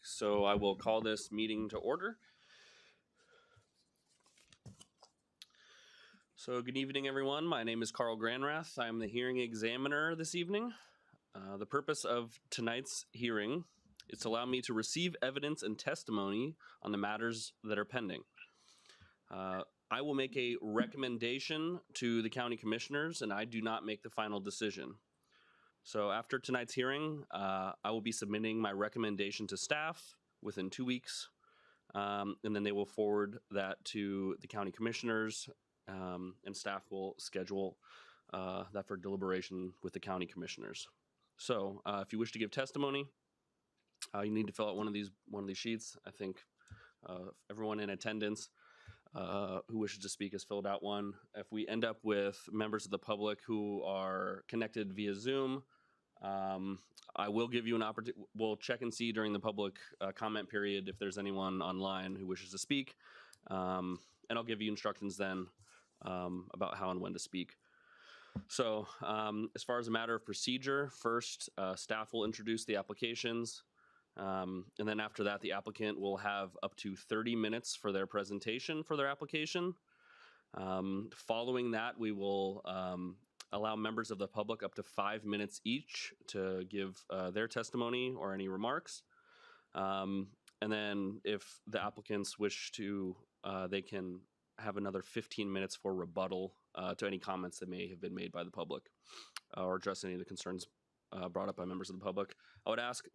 So I will call this meeting to order. So good evening, everyone. My name is Carl Granrath. I'm the hearing examiner this evening. The purpose of tonight's hearing is to allow me to receive evidence and testimony on the matters that are pending. I will make a recommendation to the county commissioners, and I do not make the final decision. So after tonight's hearing, I will be submitting my recommendation to staff within 2 weeks, and then they will forward that to the county commissioners, and staff will schedule that for deliberation with the county commissioners. So if you wish to give testimony, you need to fill out one of these sheets. I think everyone in attendance who wishes to speak has filled out one. If we end up with members of the public who are connected via Zoom, I will give you an opportunity. We'll check and see during the public comment period if there's anyone online who wishes to speak, and I'll give you instructions then about how and when to speak. So as far as a matter of procedure, first staff will introduce the applications, and then after that the applicant will have up to 30 minutes for their presentation for their application. Following that, we will allow members of the public up to 5 minutes each to give their testimony or any remarks. And then if the applicants wish to, they can have another 15 minutes for rebuttal to any comments that may have been made by the public or address any of the concerns brought up by members of the public. I would ask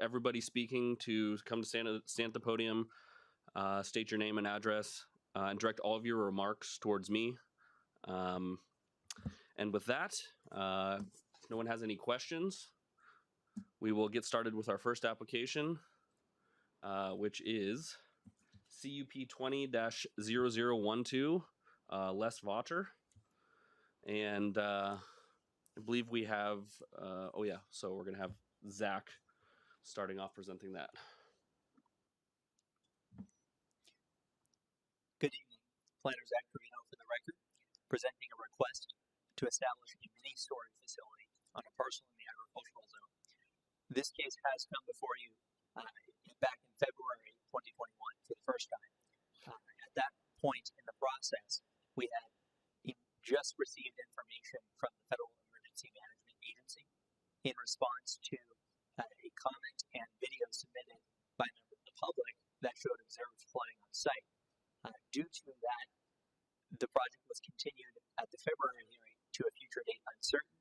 everybody speaking to come to stand at the podium, state your name and address, and direct all of your remarks towards me. And with that, if no one has any questions, we will get started with our first application, which is CUP 20-0012, Les Vater. And I believe we have, so we're going to have Zach starting off presenting that. Good evening. Planner Zach Carino for the record, presenting a request to establish a mini storage facility on a parcel in the agricultural zone. This case has come before you back in February 2021 for the first time. At that point in the process, we had just received information from the Federal Emergency Management Agency in response to a comment and video submitted by members of the public that showed observed flooding on site. Due to that, the project was continued at the February hearing to a future date uncertain.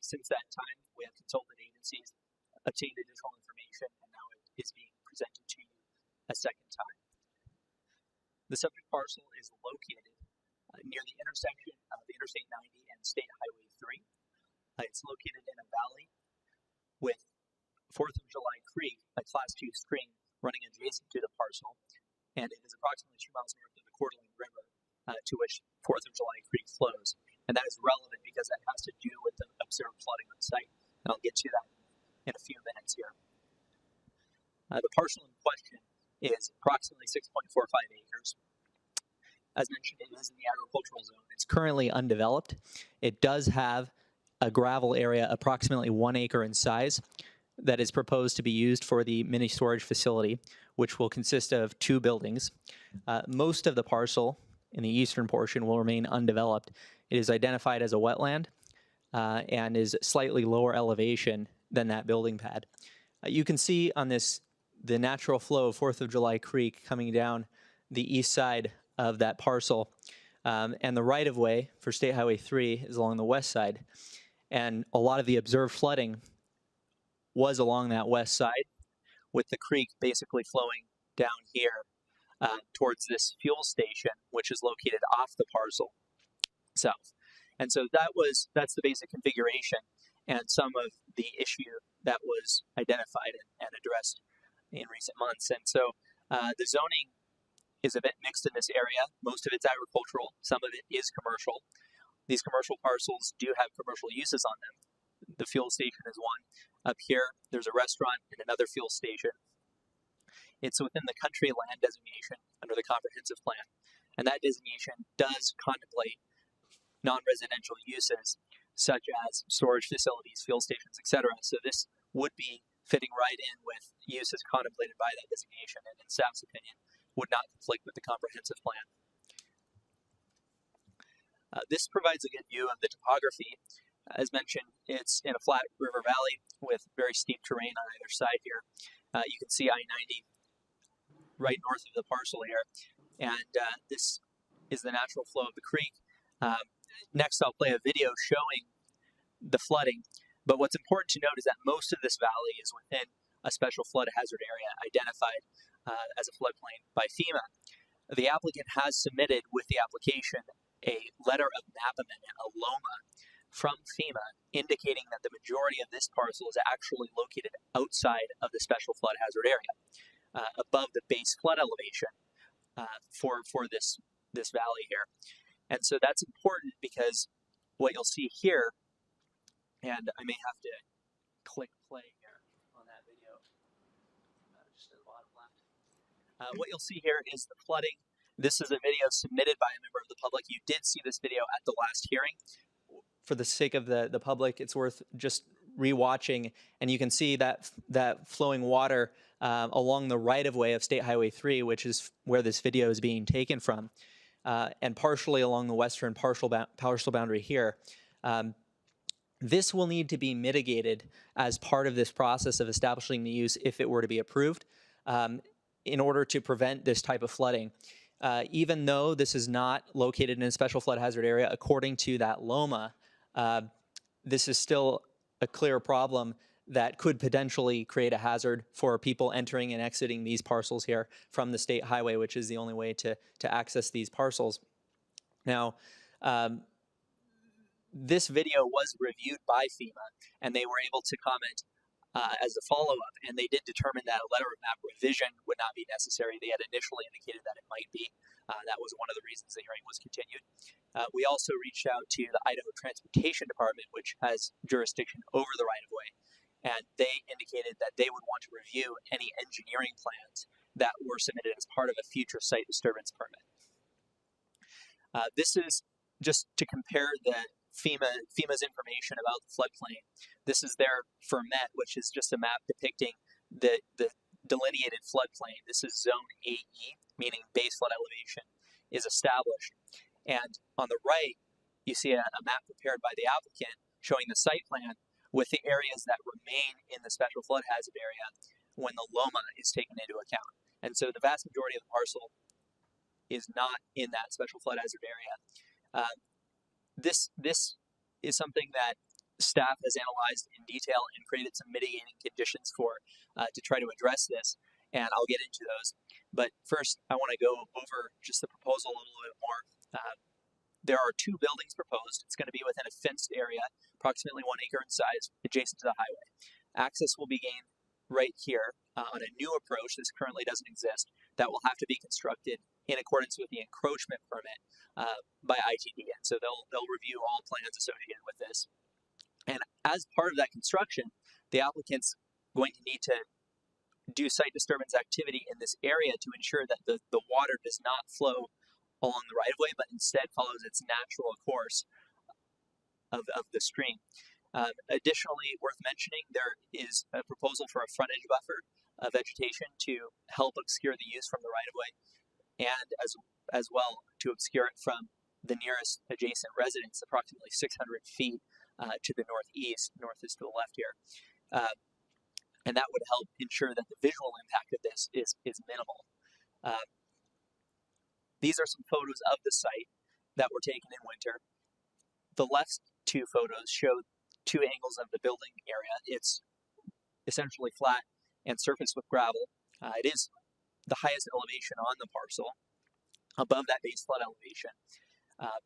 Since that time, we have consulted agencies, obtained additional information, and now it is being presented to you a second time. The subject parcel is located near the intersection of Interstate 90 and State Highway 3. It's located in a valley with 4th of July Creek, a Class 2 stream running adjacent to the parcel, and it is approximately 2 miles north of the Coeur d'Alene River, to which 4th of July Creek flows. And that is relevant because that has to do with the observed flooding on site. And I'll get to that in a few minutes here. The parcel in question is approximately 6.45 acres. As mentioned, it is in the agricultural zone. It's currently undeveloped. It does have a gravel area approximately 1 acre in size that is proposed to be used for the mini storage facility, which will consist of 2 buildings. Most of the parcel in the eastern portion will remain undeveloped. It is identified as a wetland and is slightly lower elevation than that building pad. You can see on this the natural flow of 4th of July Creek coming down the east side of that parcel, and the right-of-way for State Highway 3 is along the west side, and a lot of the observed flooding was along that west side, with the creek basically flowing down here towards this fuel station, which is located off the parcel south. And so that's the basic configuration and some of the issue that was identified and addressed in recent months. And so the zoning is a bit mixed in this area. Most of it's agricultural, some of it is commercial. These commercial parcels do have commercial uses on them. The fuel station is one. Up here, there's a restaurant and another fuel station. It's within the country land designation under the comprehensive plan. And that designation does contemplate non-residential uses such as storage facilities, fuel stations, etc. So this would be fitting right in with uses contemplated by that designation, and in staff's opinion, would not conflict with the comprehensive plan. This provides a good view of the topography. As mentioned, it's in a flat river valley with very steep terrain on either side here. You can see I-90 right north of the parcel here, and this is the natural flow of the creek. Next, I'll play a video showing the flooding, but what's important to note is that most of this valley is within a special flood hazard area identified as a floodplain by FEMA. The applicant has submitted with the application a letter of map amendment, a LOMA, from FEMA, indicating that the majority of this parcel is actually located outside of the special flood hazard area, above the base flood elevation for this valley here. And so that's important because what you'll see here, and I may have to click play here on that video, just at the bottom left. What you'll see here is the flooding. This is a video submitted by a member of the public. You did see this video at the last hearing. For the sake of the public, it's worth just rewatching, and you can see that flowing water along the right-of-way of State Highway 3, which is where this video is being taken from, and partially along the western parcel boundary here. This will need to be mitigated as part of this process of establishing the use if it were to be approved in order to prevent this type of flooding. Even though this is not located in a special flood hazard area, according to that LOMA, this is still a clear problem that could potentially create a hazard for people entering and exiting these parcels here from the state highway, which is the only way to access these parcels. Now, this video was reviewed by FEMA, and they were able to comment as a follow-up, and they did determine that a letter of map revision would not be necessary. They had initially indicated that it might be. That was one of the reasons the hearing was continued. We also reached out to the Idaho Transportation Department, which has jurisdiction over the right-of-way, and they indicated that they would want to review any engineering plans that were submitted as part of a future site disturbance permit. This is just to compare FEMA's information about the floodplain. This is their FERMET, which is just a map depicting the delineated floodplain. This is zone AE, meaning base flood elevation is established. And on the right, you see a map prepared by the applicant showing the site plan with the areas that remain in the special flood hazard area when the LOMA is taken into account. And so the vast majority of the parcel is not in that special flood hazard area. This is something that staff has analyzed in detail and created some mitigating conditions for to try to address this, and I'll get into those. But first, I want to go over just the proposal a little bit more. There are two buildings proposed. It's going to be within a fenced area, approximately 1 acre in size, adjacent to the highway. Access will be gained right here on a new approach. This currently doesn't exist. That will have to be constructed in accordance with the encroachment permit by ITD, and so they'll review all plans associated with this. And as part of that construction, the applicant's going to need to do site disturbance activity in this area to ensure that the water does not flow along the right-of-way, but instead follows its natural course of the stream. Additionally, worth mentioning, there is a proposal for a frontage buffer of vegetation to help obscure the use from the right-of-way, and as well to obscure it from the nearest adjacent residence, approximately 600 feet to the northeast. North is to the left here. And that would help ensure that the visual impact of this is minimal. These are some photos of the site that were taken in winter. The left two photos show two angles of the building area. It's essentially flat and surfaced with gravel. It is the highest elevation on the parcel, above that base flood elevation.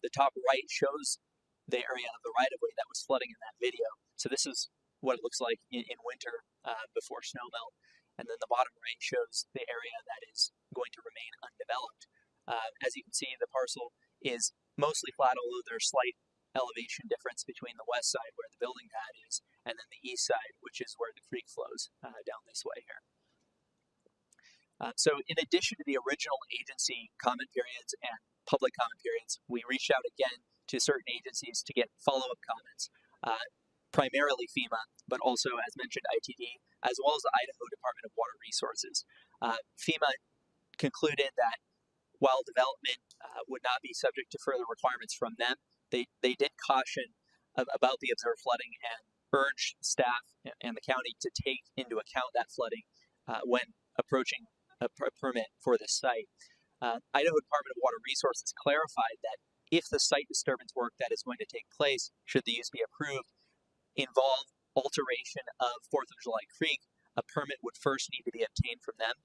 The top right shows the area of the right-of-way that was flooding in that video. So this is what it looks like in winter before snow melt. And then the bottom right shows the area that is going to remain undeveloped. As you can see, the parcel is mostly flat, although there's slight elevation difference between the west side, where the building pad is, and then the east side, which is where the creek flows down this way here. So in addition to the original agency comment periods and public comment periods, we reached out again to certain agencies to get follow-up comments, primarily FEMA, but also, as mentioned, ITD, as well as the Idaho Department of Water Resources. FEMA concluded that while development would not be subject to further requirements from them, they did caution about the observed flooding and urged staff and the county to take into account that flooding when approaching a permit for this site. Idaho Department of Water Resources clarified that if the site disturbance work that is going to take place, should the use be approved, involve alteration of 4th of July Creek, a permit would first need to be obtained from them.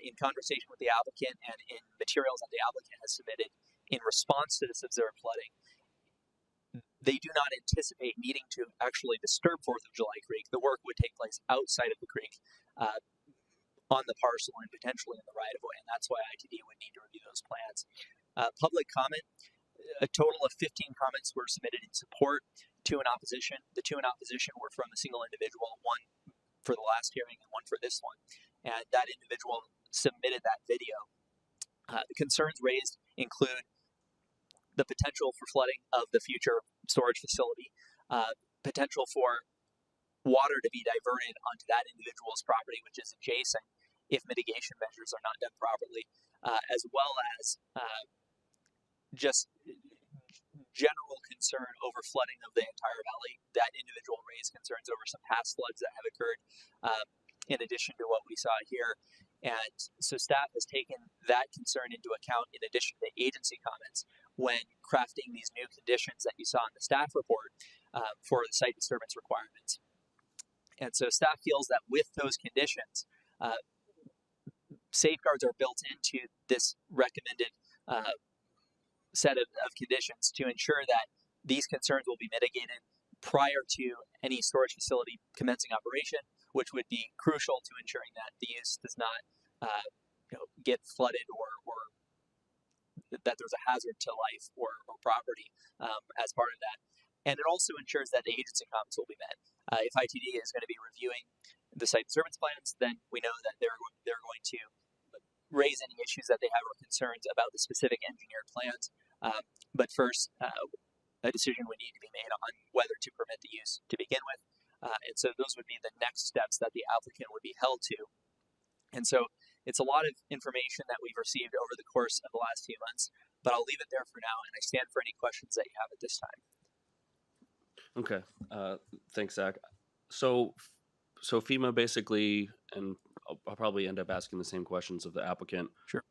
In conversation with the applicant and in materials that the applicant has submitted in response to this observed flooding, they do not anticipate needing to actually disturb 4th of July Creek. The work would take place outside of the creek on the parcel and potentially in the right-of-way, and that's why ITD would need to review those plans. Public comment, a total of 15 comments were submitted in support, 2 in opposition. The 2 in opposition were from a single individual, 1 for the last hearing and 1 for this one, and that individual submitted that video. The concerns raised include the potential for flooding of the future storage facility, potential for water to be diverted onto that individual's property, which is adjacent, if mitigation measures are not done properly, as well as just general concern over flooding of the entire valley. That individual raised concerns over some past floods that have occurred, in addition to what we saw here. And so staff has taken that concern into account in addition to agency comments when crafting these new conditions that you saw in the staff report for the site disturbance requirements. And so staff feels that with those conditions, safeguards are built into this recommended set of conditions to ensure that these concerns will be mitigated prior to any storage facility commencing operation, which would be crucial to ensuring that the use does not get flooded or that there's a hazard to life or property as part of that. And it also ensures that the agency comments will be met. If ITD is going to be reviewing the site disturbance plans, then we know that they're going to raise any issues that they have or concerns about the specific engineered plans. But first, a decision would need to be made on whether to permit the use to begin with. And so those would be the next steps that the applicant would be held to. And so it's a lot of information that we've received over the course of the last few months, but I'll leave it there for now, and I stand for any questions that you have at this time. Okay. Thanks, Zach. So FEMA basically, and I'll probably end up asking the same questions of the applicant. Sure.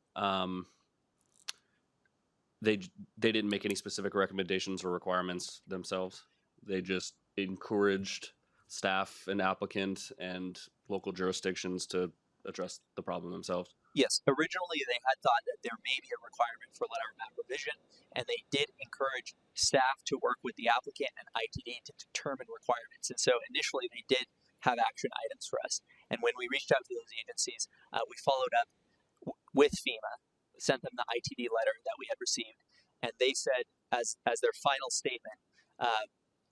They didn't make any specific recommendations or requirements themselves. They just encouraged staff and applicant and local jurisdictions to address the problem themselves. Yes, originally they had thought that there may be a requirement for letter of map revision, and they did encourage staff to work with the applicant and ITD to determine requirements. And so initially they did have action items for us. And when we reached out to those agencies, we followed up with FEMA, sent them the ITD letter that we had received, and they said as their final statement,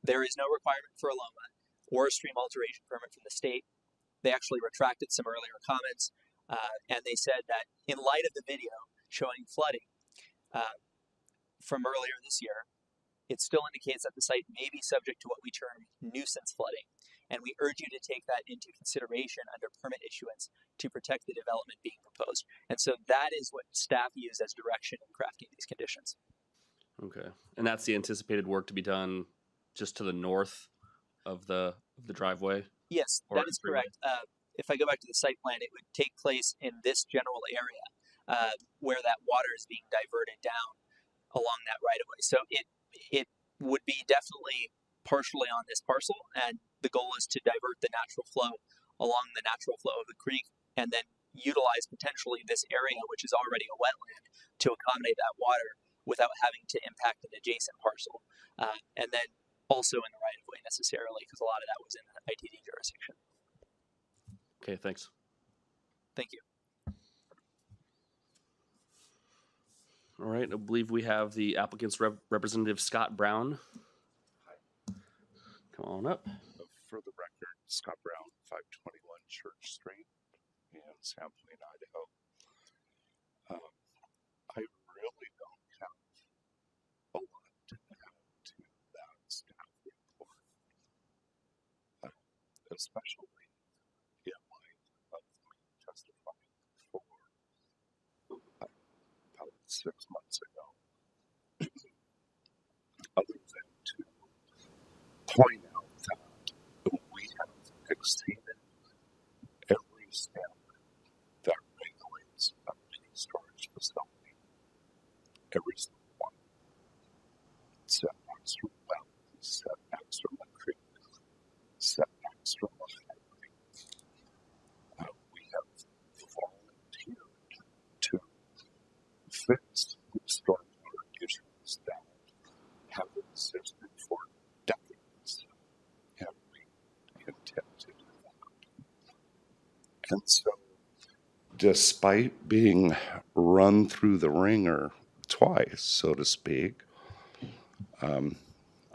there is no requirement for a LOMA or a stream alteration permit from the state. They actually retracted some earlier comments, and they said that in light of the video showing flooding from earlier this year, it still indicates that the site may be subject to what we term nuisance flooding, and we urge you to take that into consideration under permit issuance to protect the development being proposed. And so that is what staff use as direction in crafting these conditions. Okay, and that's the anticipated work to be done just to the north of the driveway? Yes, that is correct. If I go back to the site plan, it would take place in this general area where that water is being diverted down along that right of way. So it would be definitely partially on this parcel, and the goal is to divert the natural flow along the natural flow of the creek, and then utilize potentially this area, which is already a wetland, to accommodate that water without having to impact an adjacent parcel, and then also in the right of way necessarily, because a lot of that was in the ITD jurisdiction. Okay, thanks. Thank you. All right, I believe we have the applicant's representative, Scott Brown. Come on up. For the record, Scott Brown, 521 Church Street in Sampling, Idaho. I really don't have a lot to add to that staff report, especially in 6 months ago, other than to point out that we have exceeded every standard that regulates a mini storage facility. Every single one. Setbacks from wetlands, setbacks from the creek, setbacks from the highway. We have volunteered to fix stormwater issues that have existed for decades, and we intend to do that. And so, despite being run through the ringer twice, so to speak,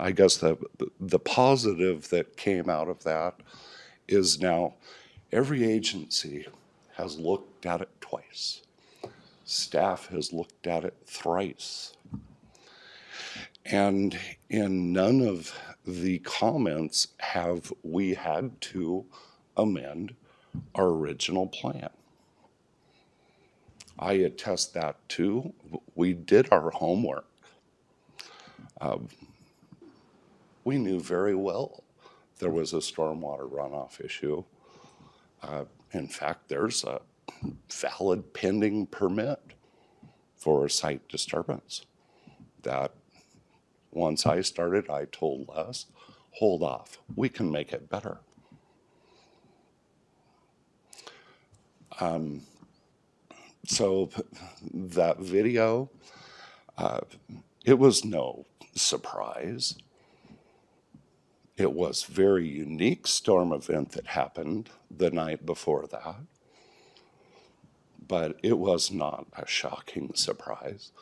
I guess the positive that came out of that is now every agency has looked at it twice. Staff has looked at it thrice. And in none of the comments have we had to amend our original plan. I attest that too. We did our homework. We knew very well there was a stormwater runoff issue. In fact, there's a valid pending permit for a site disturbance that once I started, I told Les, hold off, we can make it better. So that video, it was no surprise. It was a very unique storm event that happened the night before that, but it was not a shocking surprise.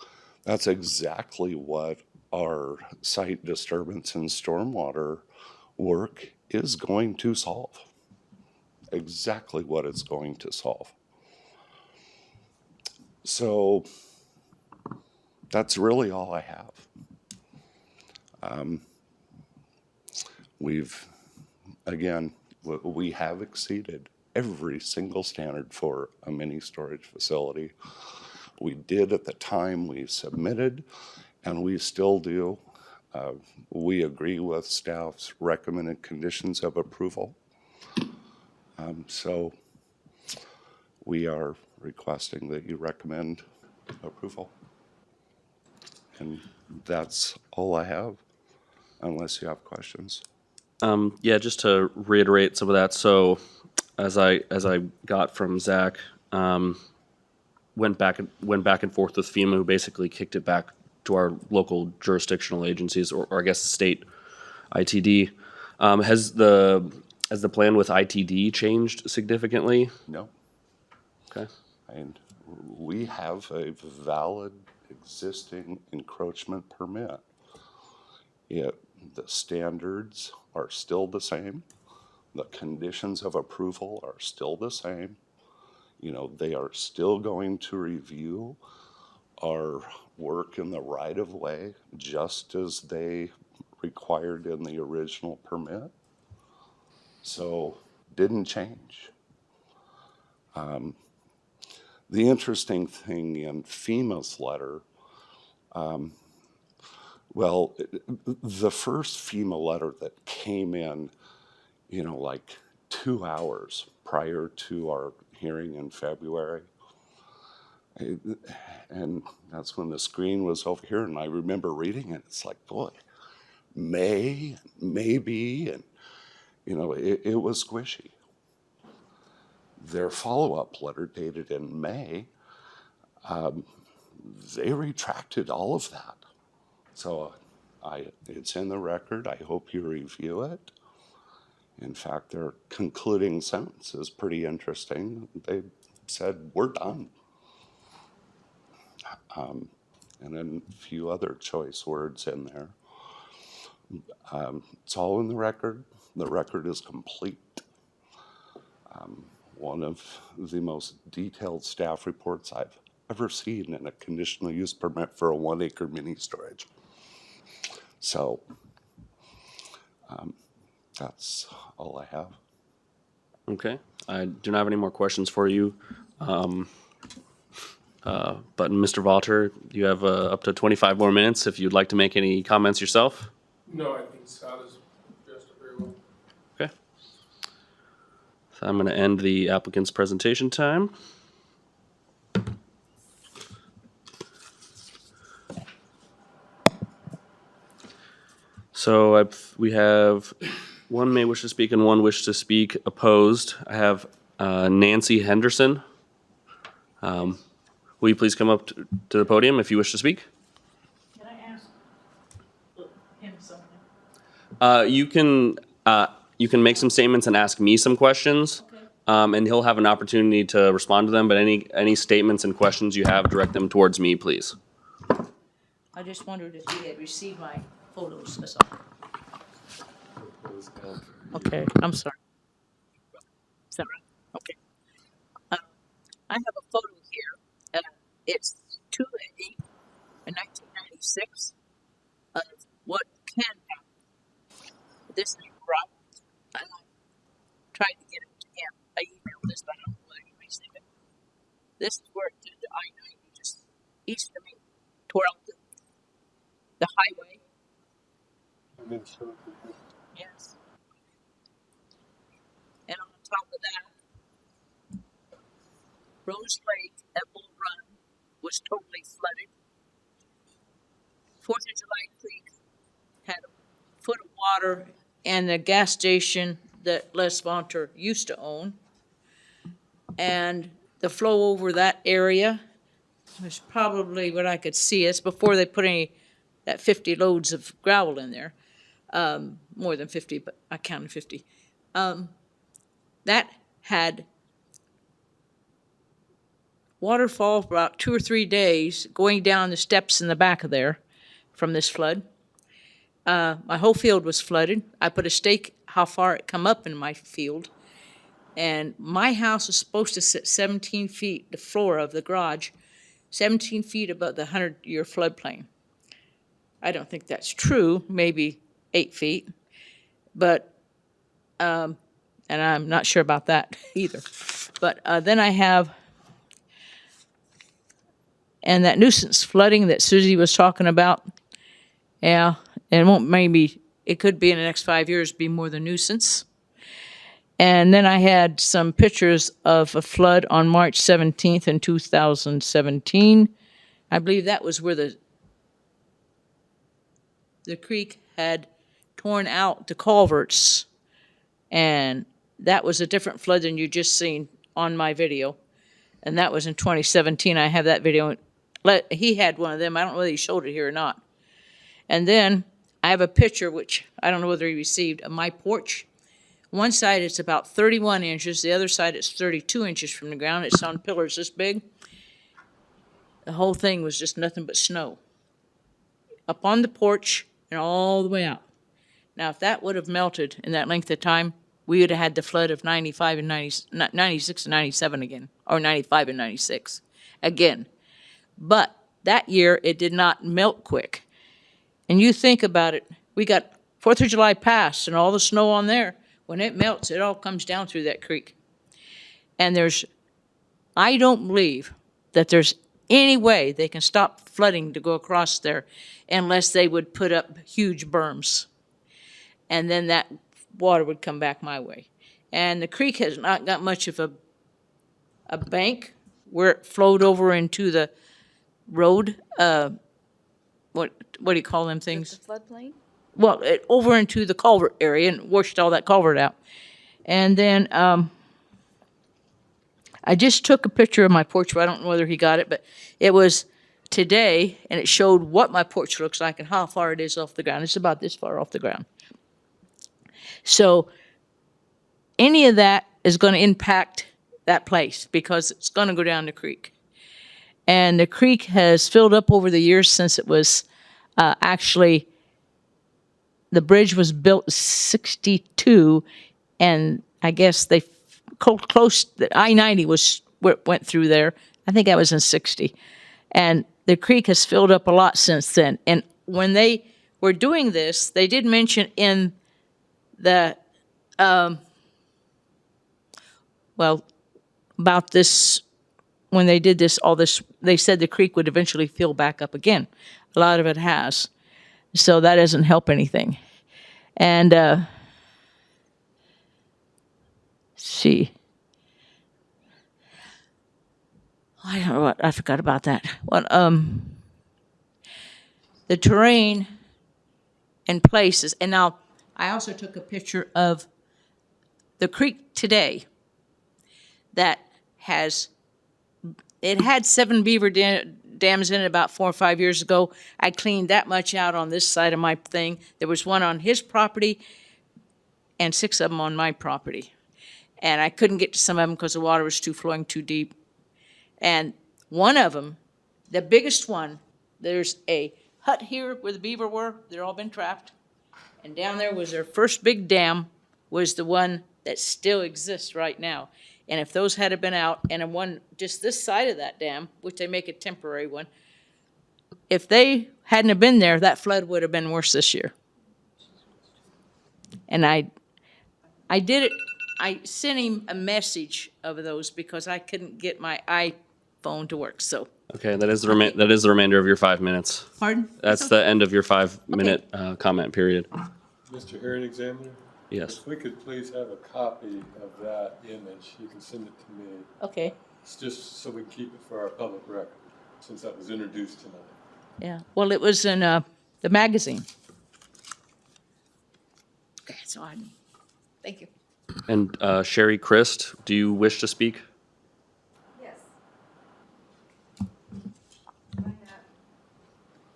That's exactly what our site disturbance and stormwater work is going to solve. Exactly what it's going to solve. So that's really all I have. We have exceeded every single standard for a mini storage facility. We did at the time we submitted, and we still do. We agree with staff's recommended conditions of approval. So we are requesting that you recommend approval. And that's all I have, unless you have questions. Yeah, just to reiterate some of that. So, as I got from Zach, went back and forth with FEMA, who basically kicked it back to our local jurisdictional agencies, or I guess state ITD. Has the plan with ITD changed significantly? No. Okay. And we have a valid existing encroachment permit. The standards are still the same. The conditions of approval are still the same. You know, they are still going to review our work in the right of way just as they required in the original permit. So, didn't change. The interesting thing in FEMA's letter, the first FEMA letter that came in, like 2 hours prior to our hearing in February, and that's when the screen was over here, and I remember reading it. It's like, boy, maybe, and it was squishy. Their follow-up letter dated in May, they retracted all of that. So it's in the record. I hope you review it. In fact, their concluding sentence is pretty interesting. They said, we're done. And then a few other choice words in there. It's all in the record. The record is complete. One of the most detailed staff reports I've ever seen in a conditional use permit for a 1 acre mini storage. So that's all I have. Okay. I do not have any more questions for you. But Mr. Valter, you have up to 25 more minutes if you'd like to make any comments yourself. No, I think Scott has addressed it very well. Okay. So I'm going to end the applicant's presentation time. So we have one may wish to speak and one wish to speak opposed. I have Nancy Henderson. Will you please come up to the podium if you wish to speak? Can I ask him something? You can make some statements and ask me some questions, Okay. and he'll have an opportunity to respond to them. But any statements and questions you have, direct them towards me, please. I just wondered if he had received my photos, that's all. Okay, I'm sorry. Is that right? Okay. I have a photo here. It's 2/8 in 1996 of what can happen. This is right. I tried to get it to him. I emailed this, but I don't know whether he received it. This is where it did the I-90 just east of me, tore out the highway. Yes. And on top of that, Rose Lake at Bull Run was totally flooded. 4th of July Creek had a foot of water, and the gas station that Les Vonter used to own. And the flow over that area was probably what I could see. It's before they put that 50 loads of gravel in there. More than 50, but I counted 50. That had waterfall for about 2 or 3 days going down the steps in the back of there from this flood. My whole field was flooded. I put a stake how far it come up in my field. And my house was supposed to sit 17 feet, the floor of the garage, 17 feet above the 100-year floodplain. I don't think that's true, maybe 8 feet. But, and I'm not sure about that either. But then I have, and that nuisance flooding that Susie was talking about, yeah, and it won't maybe, it could be in the next 5 years be more than nuisance. And then I had some pictures of a flood on March 17th in 2017. I believe that was where the creek had torn out the culverts. And that was a different flood than you just seen on my video. And that was in 2017. I have that video. He had one of them. I don't know whether he showed it here or not. And then I have a picture, which I don't know whether he received, of my porch. One side it's about 31 inches. The other side it's 32 inches from the ground. It's on pillars this big. The whole thing was just nothing but snow. Up on the porch and all the way out. Now, if that would have melted in that length of time, we would have had the flood of 95 and 96 and 97 again, or 95 and 96 again. But that year, it did not melt quick. And you think about it, we got 4th of July passed and all the snow on there. When it melts, it all comes down through that creek. And I don't believe that there's any way they can stop flooding to go across there unless they would put up huge berms. And then that water would come back my way. And the creek has not got much of a bank where it flowed over into the road. What do you call them things? The floodplain? Well, over into the culvert area and washed all that culvert out. And then I just took a picture of my porch. I don't know whether he got it, but it was today, and it showed what my porch looks like and how far it is off the ground. It's about this far off the ground. So any of that is going to impact that place because it's going to go down the creek. And the creek has filled up over the years since it was actually, the bridge was built in 62, and I guess they close, the I-90 was where it went through there. I think that was in 60. And the creek has filled up a lot since then. And when they were doing this, they did mention in the, about this when they did this, all this, they said the creek would eventually fill back up again. A lot of it has. So that doesn't help anything. And, see. I don't know what, I forgot about that. What, the terrain and places, and now, I also took a picture of the creek today that has, it had 7 beaver dams in it about 4 or 5 years ago. I cleaned that much out on this side of my thing. There was one on his property and 6 of them on my property. And I couldn't get to some of them because the water was flowing too deep. And one of them, the biggest one, there's a hut here where the beaver were. They're all been trapped. And down there was their first big dam, was the one that still exists right now. And if those had been out, and a one just this side of that dam, which they make a temporary one, if they hadn't have been there, that flood would have been worse this year. And I did it, I sent him a message of those because I couldn't get my iPhone to work, so. Okay, that is the remainder of your 5 minutes. Pardon? That's the end of your 5-minute comment period. Mr. Hearing Examiner? Yes. If we could please have a copy of that image, you can send it to me. Okay, It's just so we can keep it for our public record, since that was introduced tonight. yeah. Well, it was in the magazine. Okay, so thank you. And Sherry Crist, do you wish to speak? Yes.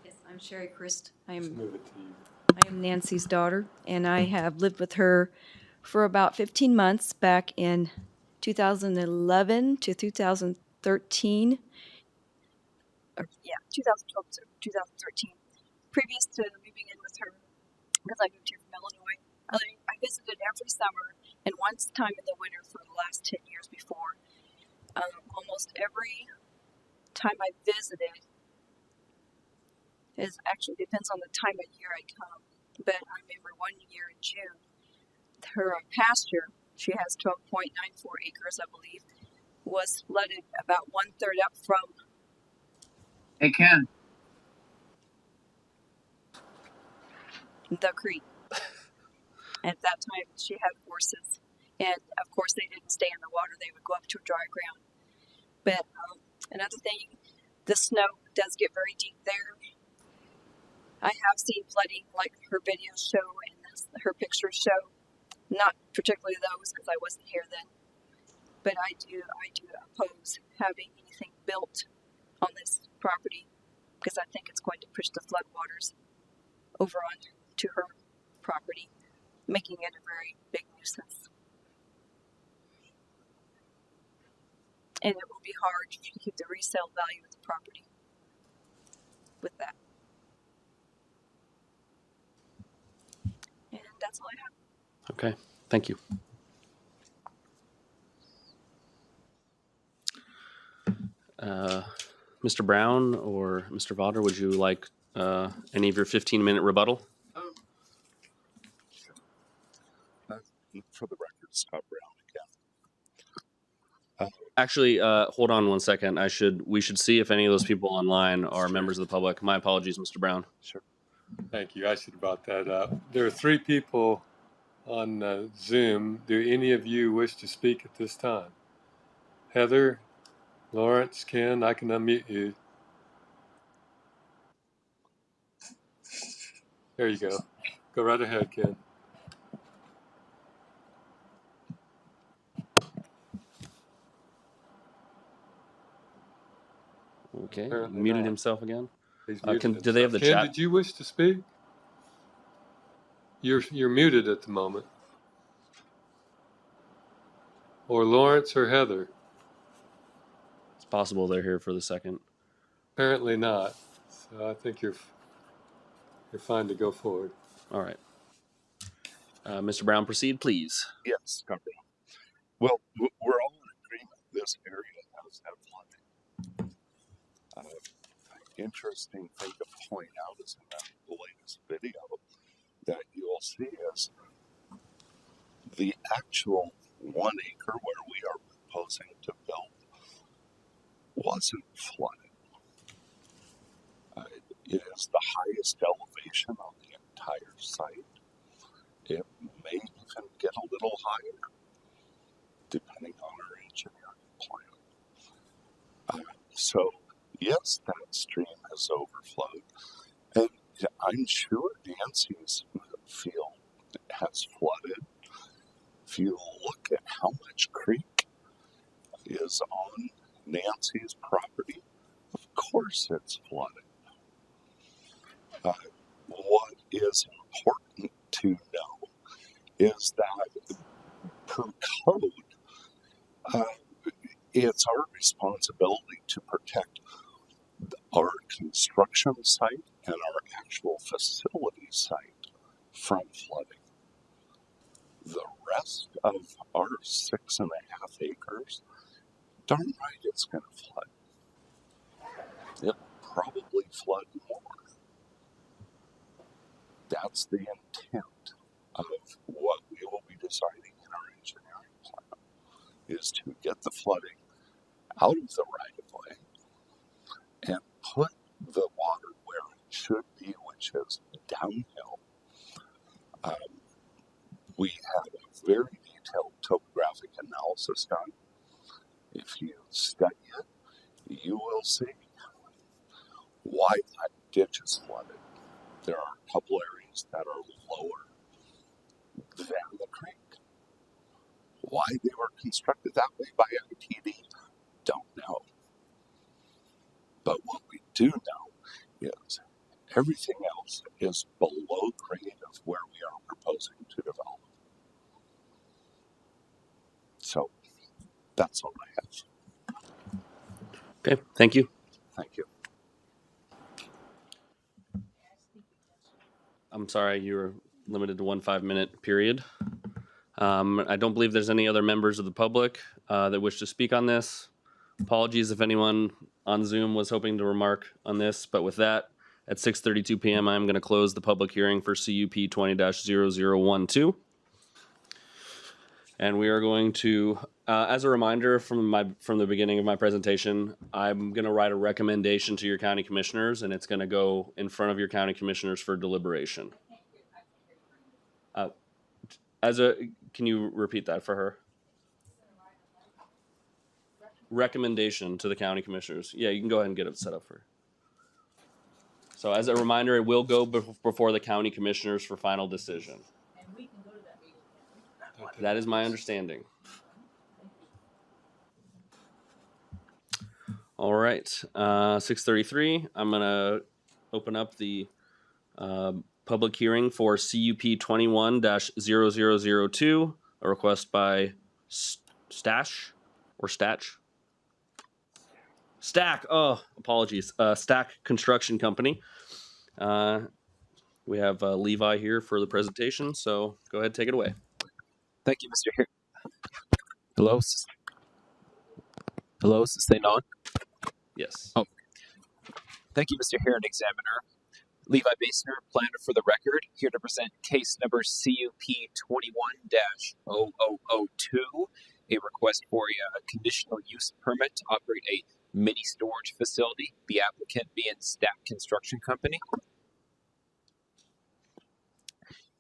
Yes, I'm Sherry Crist. Move it to you. I am Nancy's daughter, and I have lived with her for about 15 months back in 2011 to 2013. 2012 to 2013. Previous to moving in with her, because I moved here from Illinois, I visited every summer and once time in the winter for the last 10 years before. Almost every time I visited, it actually depends on the time of year I come. But I remember one year in June, her pasture, she has 12.94 acres, I believe, was flooded about 1/3 up from. Hey, Ken. The creek. At that time, she had horses, and of course, they didn't stay in the water; they would go up to dry ground. But another thing, the snow does get very deep there. I have seen flooding, like her videos show and her pictures show. Not particularly those, because I wasn't here then. But I do oppose having anything built on this property, because I think it's going to push the floodwaters over on to her property, making it a very big nuisance. And it will be hard to keep the resale value of the property with that. And that's all I have. Okay, thank you. Mr. Brown or Mr. Vodder, would you like any of your 15-minute rebuttal? For the record, Scott Brown again. Actually, hold on 1 second. We should see if any of those people online are members of the public. My apologies, Mr. Brown. Sure. Thank you. I should have brought that up. There are 3 people on Zoom. Do any of you wish to speak at this time? Heather, Lawrence, Ken, I can unmute you. There you go. Go right ahead, Ken. Okay, Apparently muted not. himself again. He's Do muted they have the himself. Ken, chat? did you wish to speak? You're muted at the moment. Or Lawrence or Heather? It's possible they're here for the second. Apparently not. So I think you're fine to go forward. All right. Mr. Brown, proceed, please. Yes, Scott Brown. Well, we're all in agreement. This area has had flooding. Interesting thing to point out is in that latest video that you'll see is the actual 1 acre where we are proposing to build wasn't flooded. It is the highest elevation on the entire site. It may even get a little higher, depending on our engineering plan. So, yes, that stream has overflowed, and I'm sure Nancy's field has flooded. If you look at how much creek is on Nancy's property, of course it's flooded. What is important to know is that per code, it's our responsibility to protect our construction site and our actual facility site from flooding. The rest of our 6.5 acres, darn right it's going to flood. It'll probably flood more. That's the intent of what we will be designing in our engineering plan, is to get the flooding out of the right of way and put the water where it should be, which is downhill. We had a very detailed topographic analysis done. If you study it, you will see why that ditch is flooded. There are a couple areas that are lower than the creek. Why they were constructed that way by ITD, don't know. But what we do know is everything else is below grade of where we are proposing to develop. So that's all I have. Okay, thank you. Thank you. I'm sorry you were limited to 1 5-minute period. I don't believe there's any other members of the public that wish to speak on this. Apologies if anyone on Zoom was hoping to remark on this, but with that, at 6:32 p.m., I'm going to close the public hearing for CUP 20-0012. And we are going to, as a reminder from the beginning of my presentation, I'm going to write a recommendation to your county commissioners, and it's going to go in front of your county commissioners for deliberation. Can you repeat that for her? Recommendation to the county commissioners. Yeah, you can go ahead and get it set up for her. So as a reminder, it will go before the county commissioners for final decision. And we can go to that meeting. That is my understanding. All right, 6:33. I'm gonna open up the public hearing for CUP 21-0002, a request by Stack. Oh, apologies. Stack Construction Company. We have Levi here for the presentation, so go ahead, take it away. Thank you, Mr. Hello? Hello, is this thing on? Yes. Oh. Thank you, Mr. Heron Examiner. Levi Basner, planner for the record, here to present case number CUP 21-0002, a request for a conditional use permit to operate a mini storage facility, the applicant being Stack Construction Company.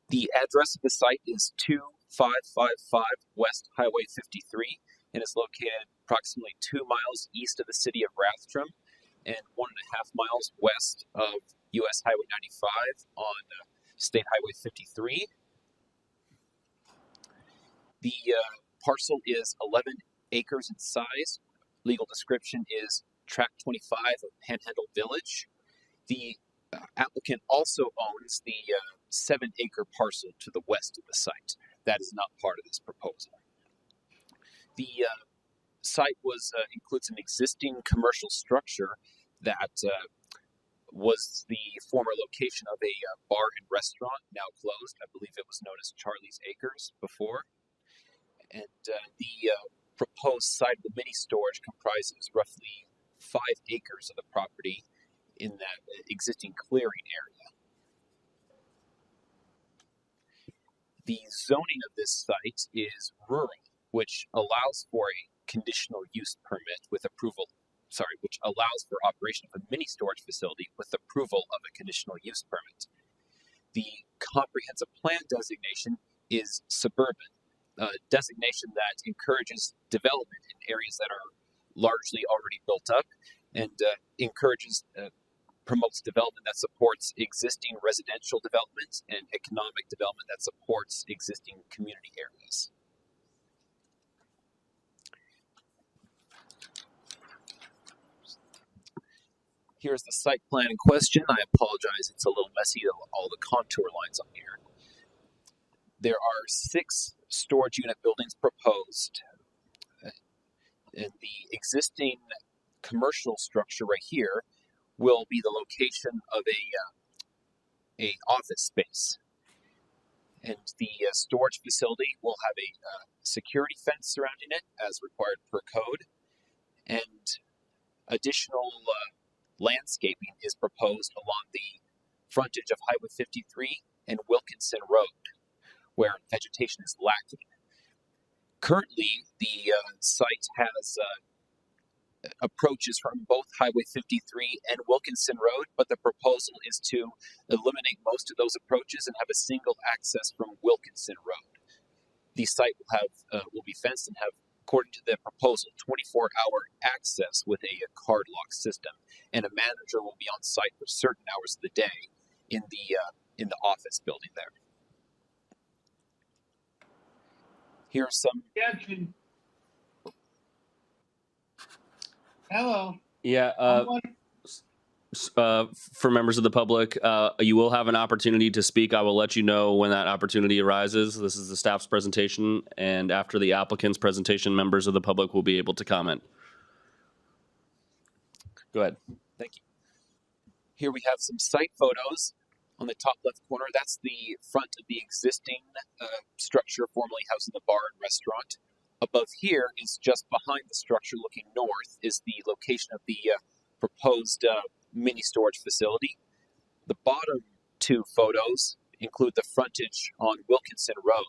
The address of the site is 2555 West Highway 53 and is located approximately 2 miles east of the city of Rathdrum and 1.5 miles west of US Highway 95 on State Highway 53. The parcel is 11 acres in size. Legal description is Tract 25 of Panhandle Village. The applicant also owns the 7-acre parcel to the west of the site. That is not part of this proposal. The site includes an existing commercial structure that was the former location of a bar and restaurant, now closed. I believe it was known as Charlie's Acres before. And the proposed site of the mini storage comprises roughly 5 acres of the property in that existing clearing area. The zoning of this site is rural, which allows for a conditional use permit with approval which allows for operation of a mini storage facility with approval of a conditional use permit. The comprehensive plan designation is suburban, a designation that encourages development in areas that are largely already built up and promotes development that supports existing residential development and economic development that supports existing community areas. Here's the site plan in question. I apologize, it's a little messy, all the contour lines on here. There are 6 storage unit buildings proposed. And the existing commercial structure right here will be the location of a office space. And the storage facility will have a security fence surrounding it as required per code. And additional landscaping is proposed along the frontage of Highway 53 and Wilkinson Road, where vegetation is lacking. Currently, the site has approaches from both Highway 53 and Wilkinson Road, but the proposal is to eliminate most of those approaches and have a single access from Wilkinson Road. The site will be fenced and have, according to the proposal, 24-hour access with a card lock system, and a manager will be on site for certain hours of the day in the office building there. Here's some. Attention. Hello. Yeah. For members of the public, you will have an opportunity to speak. I will let you know when that opportunity arises. This is the staff's presentation, and after the applicant's presentation, members of the public will be able to comment. Go ahead. Thank you. Here we have some site photos. On the top left corner, that's the front of the existing structure formerly housing the bar and restaurant. Above here is just behind the structure looking north is the location of the proposed mini storage facility. The bottom 2 photos include the frontage on Wilkinson Road.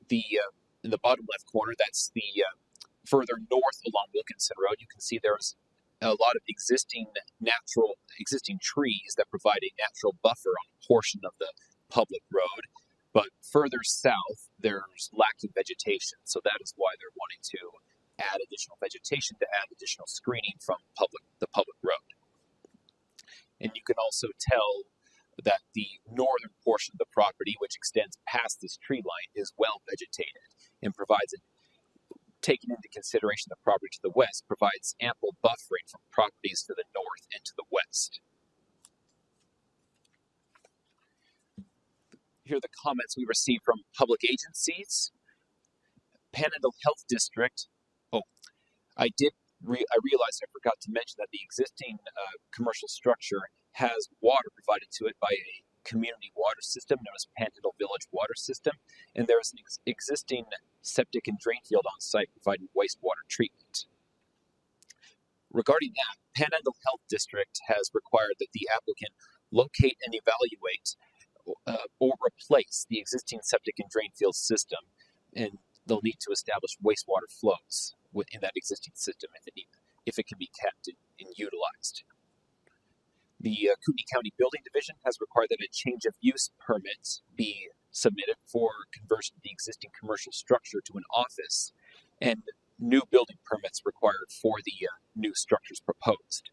In the bottom left corner, that's the further north along Wilkinson Road. You can see there's a lot of existing trees that provide a natural buffer on a portion of the public road. But further south, there's lacking vegetation, so that is why they're wanting to add additional vegetation to add additional screening from the public road. And you can also tell that the northern portion of the property, which extends past this tree line, is well vegetated and provides, taking into consideration the property to the west, provides ample buffering from properties to the north and to the west. Here are the comments we received from public agencies. Panhandle Health District. I realized I forgot to mention that the existing commercial structure has water provided to it by a community water system known as Panhandle Village Water System, and there is an existing septic and drain field on site providing wastewater treatment. Regarding that, Panhandle Health District has required that the applicant locate and evaluate or replace the existing septic and drain field system, and they'll need to establish wastewater flows within that existing system if it can be kept and utilized. The Kootenai County Building Division has required that a change of use permit be submitted for conversion of the existing commercial structure to an office, and new building permits required for the new structures proposed.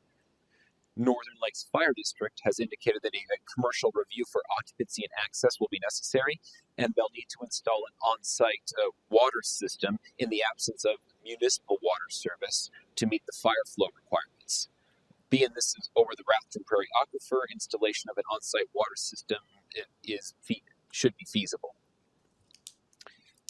Northern Lakes Fire District has indicated that a commercial review for occupancy and access will be necessary, and they'll need to install an on-site water system in the absence of municipal water service to meet the fire flow requirements. Being this is over the Rafton Prairie Aquifer, installation of an on-site water system should be feasible.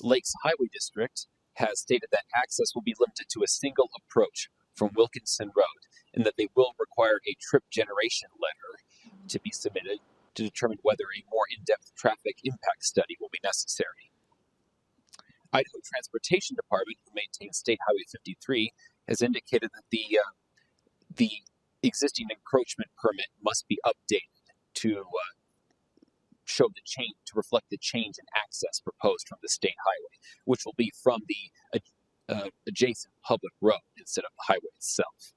Lakes Highway District has stated that access will be limited to a single approach from Wilkinson Road, and that they will require a trip generation letter to be submitted to determine whether a more in-depth traffic impact study will be necessary. Idaho Transportation Department, who maintains State Highway 53, has indicated that the existing encroachment permit must be updated to show the change, to reflect the change in access proposed from the state highway, which will be from the adjacent public road instead of the highway itself.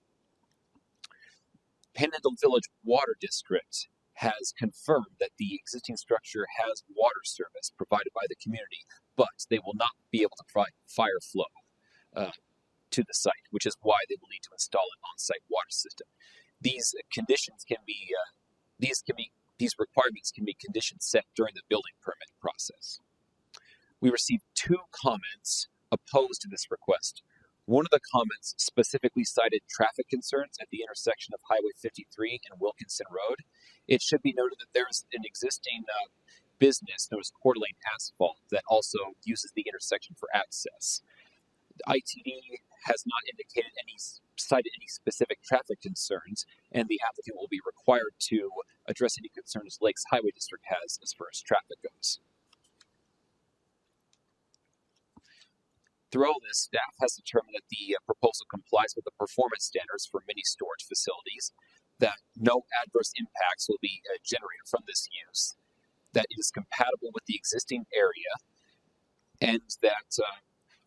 Panhandle Village Water District has confirmed that the existing structure has water service provided by the community, but they will not be able to provide fire flow to the site, which is why they will need to install an on-site water system. These conditions can be these requirements can be conditions set during the building permit process. We received 2 comments opposed to this request. One of the comments specifically cited traffic concerns at the intersection of Highway 53 and Wilkinson Road. It should be noted that there is an existing business known as Coeur d'Alene Asphalt that also uses the intersection for access. The ITD has not cited any specific traffic concerns, and the applicant will be required to address any concerns Lakes Highway District has as far as traffic goes. Through all this, staff has determined that the proposal complies with the performance standards for mini storage facilities, that no adverse impacts will be generated from this use, that it is compatible with the existing area, and that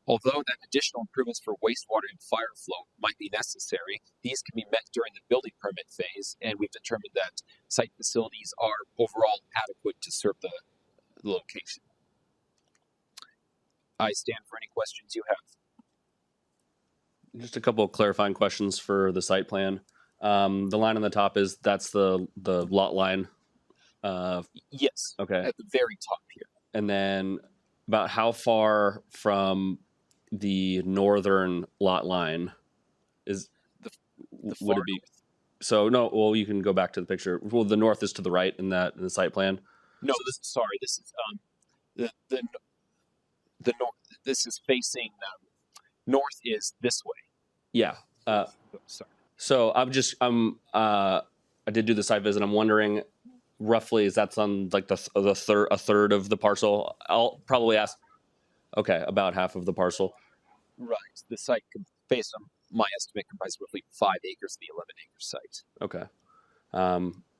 although that additional improvements for wastewater and fire flow might be necessary, these can be met during the building permit phase, and we've determined that site facilities are overall adequate to serve the location. I stand for any questions you have. Just a couple of clarifying questions for the site plan. The line on the top that's the lot line. Yes. Okay. At the very top here. And then about how far from the northern lot line is would it be? North. So no, well, you can go back to the picture. Well, the north is to the right in the site plan. No, this is the north. This is facing north is this way. Yeah. Sorry. So I did do the site visit. I'm wondering roughly is that on like a third of the parcel? I'll probably ask. Okay, about half of the parcel. Right. The site, based on my estimate, comprises roughly 5 acres of the 11-acre site. Okay.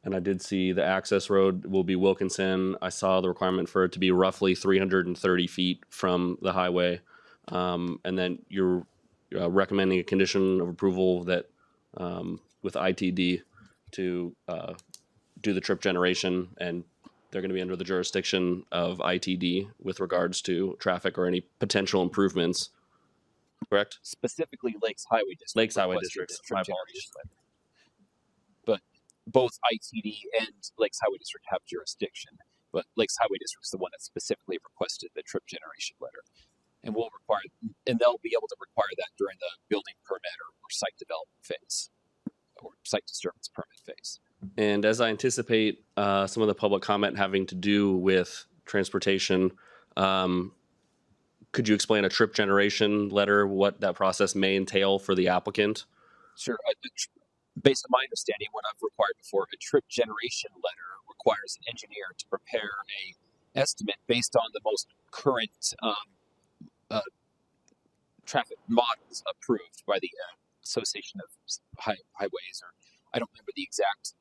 And I did see the access road will be Wilkinson. I saw the requirement for it to be roughly 330 feet from the highway. And then you're recommending a condition of approval that with ITD to do the trip generation, and they're going to be under the jurisdiction of ITD with regards to traffic or any potential improvements. Correct? Specifically, Lakes Highway District. Lakes Highway requested District. this trip My generation letter. But both ITD and Lakes Highway District have jurisdiction. But Lakes Highway District is the one that specifically requested the trip generation letter, and they'll be able to require that during the building permit or site development phase or site disturbance permit phase. And as I anticipate some of the public comment having to do with transportation, could you explain a trip generation letter, what that process may entail for the applicant? Sure. Based on my understanding, what I've required before, a trip generation letter requires an engineer to prepare a estimate based on the most current traffic models approved by the Association of Highways, or I don't remember the exact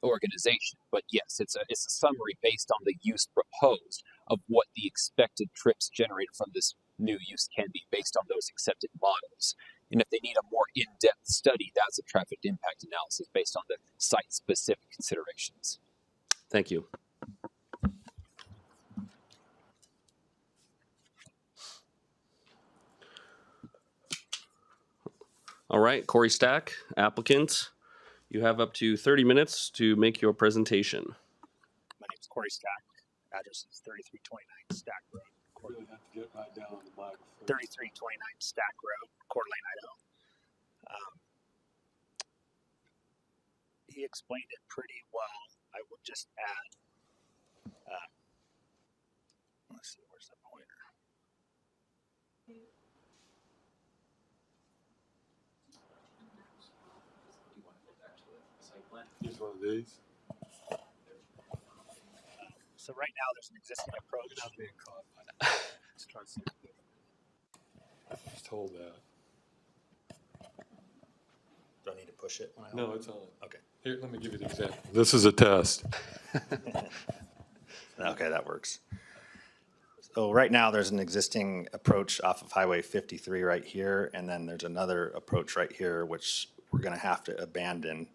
organization, but yes, it's a summary based on the use proposed of what the expected trips generated from this new use can be based on those accepted models. And if they need a more in-depth study, that's a traffic impact analysis based on the site-specific considerations. Thank you. All right, Corey Stack, applicant. You have up to 30 minutes to make your presentation. My name is Corey Stack. Address is 3329 Stack Road. You really have to get right down on the mic. 3329 Stack Road, Coeur d'Alene, Idaho. He explained it pretty well. I would just add, let's see, where's the pointer? Use one of these. So right now there's an existing approach. Not being caught. Let's try something different. Just hold that. Do I need to push it? When I No, hold it? it's on. Okay. Here, let me give you the example. This is a test. Okay, that works. So right now there's an existing approach off of Highway 53 right here, and then there's another approach right here, which we're going to have to abandon.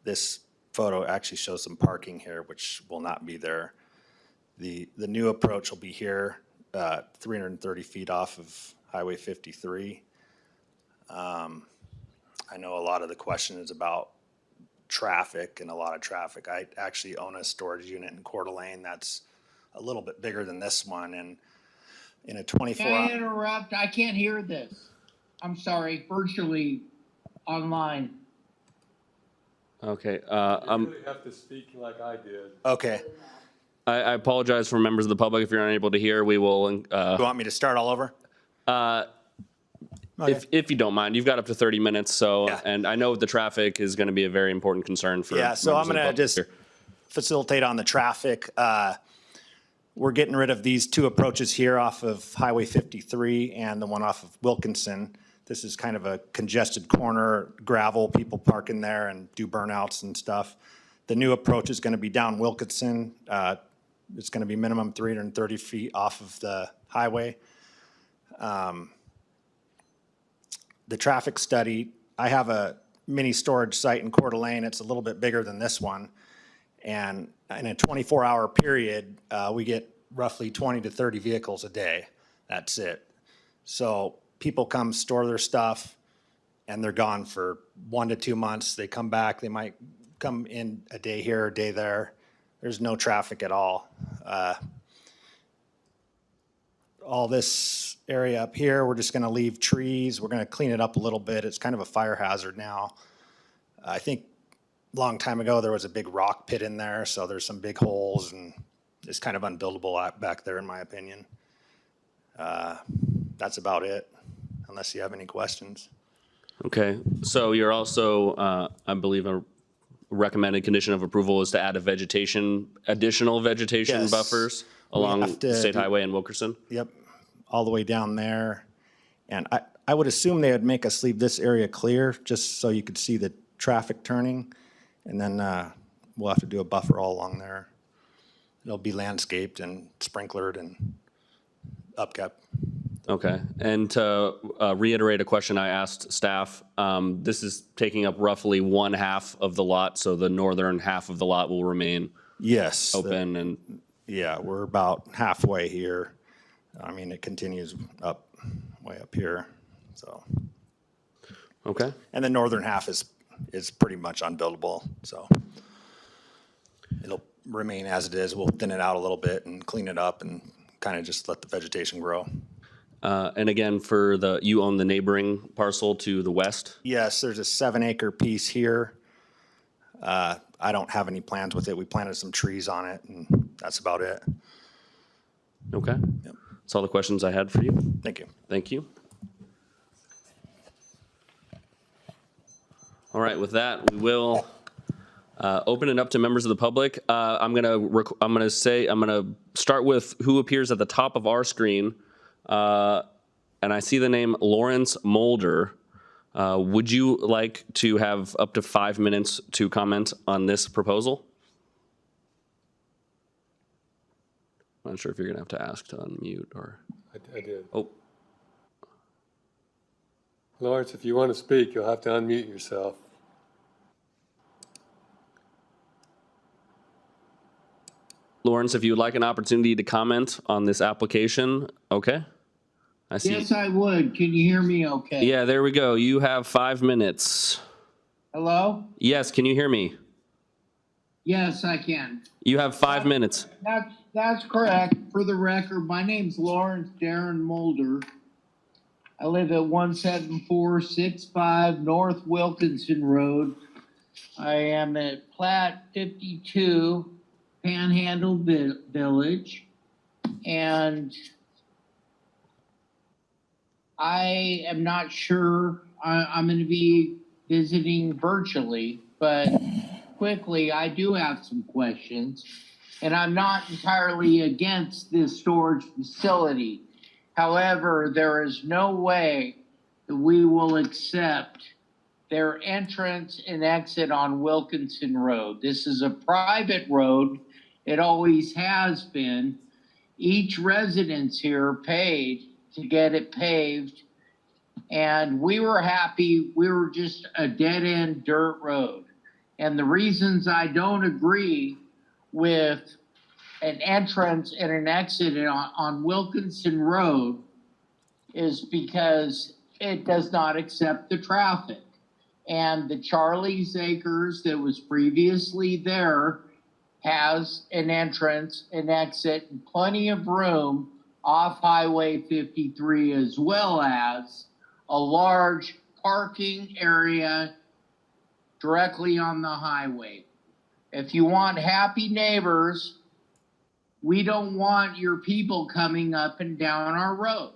This photo actually shows some parking here, which will not be there. The new approach will be here, 330 feet off of Highway 53. I know a lot of the question is about traffic and a lot of traffic. I actually own a storage unit in Coeur d'Alene that's a little bit bigger than this one, and in a 24 Can I interrupt? I can't hear this. I'm sorry, virtually online. Okay. You really have to speak like I did. Okay. I apologize for members of the public if you're unable to hear. We will. You want me to start all over? Okay. If you don't mind, you've got up to 30 minutes. So, Yeah. and I know the traffic is going to be a very important concern for. Yeah, so I'm members of the going to public just here. facilitate on the traffic. We're getting rid of these two approaches here off of Highway 53 and the one off of Wilkinson. This is kind of a congested corner, gravel, people park in there and do burnouts and stuff. The new approach is going to be down Wilkinson. It's going to be minimum 330 feet off of the highway. The traffic study, I have a mini storage site in Coeur d'Alene. It's a little bit bigger than this one. And in a 24-hour period, we get roughly 20 to 30 vehicles a day. That's it. So people come store their stuff and they're gone for 1 to 2 months. They come back. They might come in a day here, a day there. There's no traffic at all. All this area up here, we're just going to leave trees. We're going to clean it up a little bit. It's kind of a fire hazard now. I think a long time ago there was a big rock pit in there, so there's some big holes, and it's kind of unbuildable back there in my opinion. That's about it, unless you have any questions. Okay. So you're also, I believe, a recommended condition of approval is to add additional vegetation Yes. buffers We along have to State do- Highway and Wilkerson. Yep, all the way down there. And I would assume they would make us leave this area clear just so you could see the traffic turning. And then we'll have to do a buffer all along there. It'll be landscaped and sprinklered and upkept. Okay. And to reiterate a question I asked staff, this is taking up roughly 1/2 of the lot, so the northern half of the lot will remain Yes. open and. Yeah, we're about halfway here. I mean, it continues up, way up here, so. Okay. And the northern half is pretty much unbuildable, so. It'll remain as it is. We'll thin it out a little bit and clean it up and kind of just let the vegetation grow. And again, you own the neighboring parcel to the west? Yes, there's a 7-acre piece here. I don't have any plans with it. We planted some trees on it, and that's about it. Okay. Yep. That's all the questions I had for you. Thank you. Thank you. All right, with that, we will open it up to members of the public. I'm gonna start with who appears at the top of our screen, and I see the name Lawrence Mulder. Would you like to have up to 5 minutes to comment on this proposal? I'm not sure if you're gonna have to ask to unmute or. I did. Oh, Lawrence, if you want to speak, you'll have to unmute yourself. Lawrence, if you would like an opportunity to comment on this application, okay? I see. Yes, I would. Can you hear me okay? Yeah, there we go. You have 5 minutes. Hello? Yes, can you hear me? Yes, I can. You have 5 minutes. That's correct. For the record, my name's Lawrence Darren Mulder. I live at 17465 North Wilkinson Road. I am at Plat 52, Panhandle Village. And I am not sure. I'm going to be visiting virtually, but quickly, I do have some questions. And I'm not entirely against this storage facility. However, there is no way that we will accept their entrance and exit on Wilkinson Road. This is a private road. It always has been. Each residence here paid to get it paved. And we were happy. We were just a dead-end dirt road. And the reasons I don't agree with an entrance and an exit on Wilkinson Road is because it does not accept the traffic. And the Charlie's Acres that was previously there has an entrance, an exit, and plenty of room off Highway 53, as well as a large parking area directly on the highway. If you want happy neighbors, we don't want your people coming up and down our road.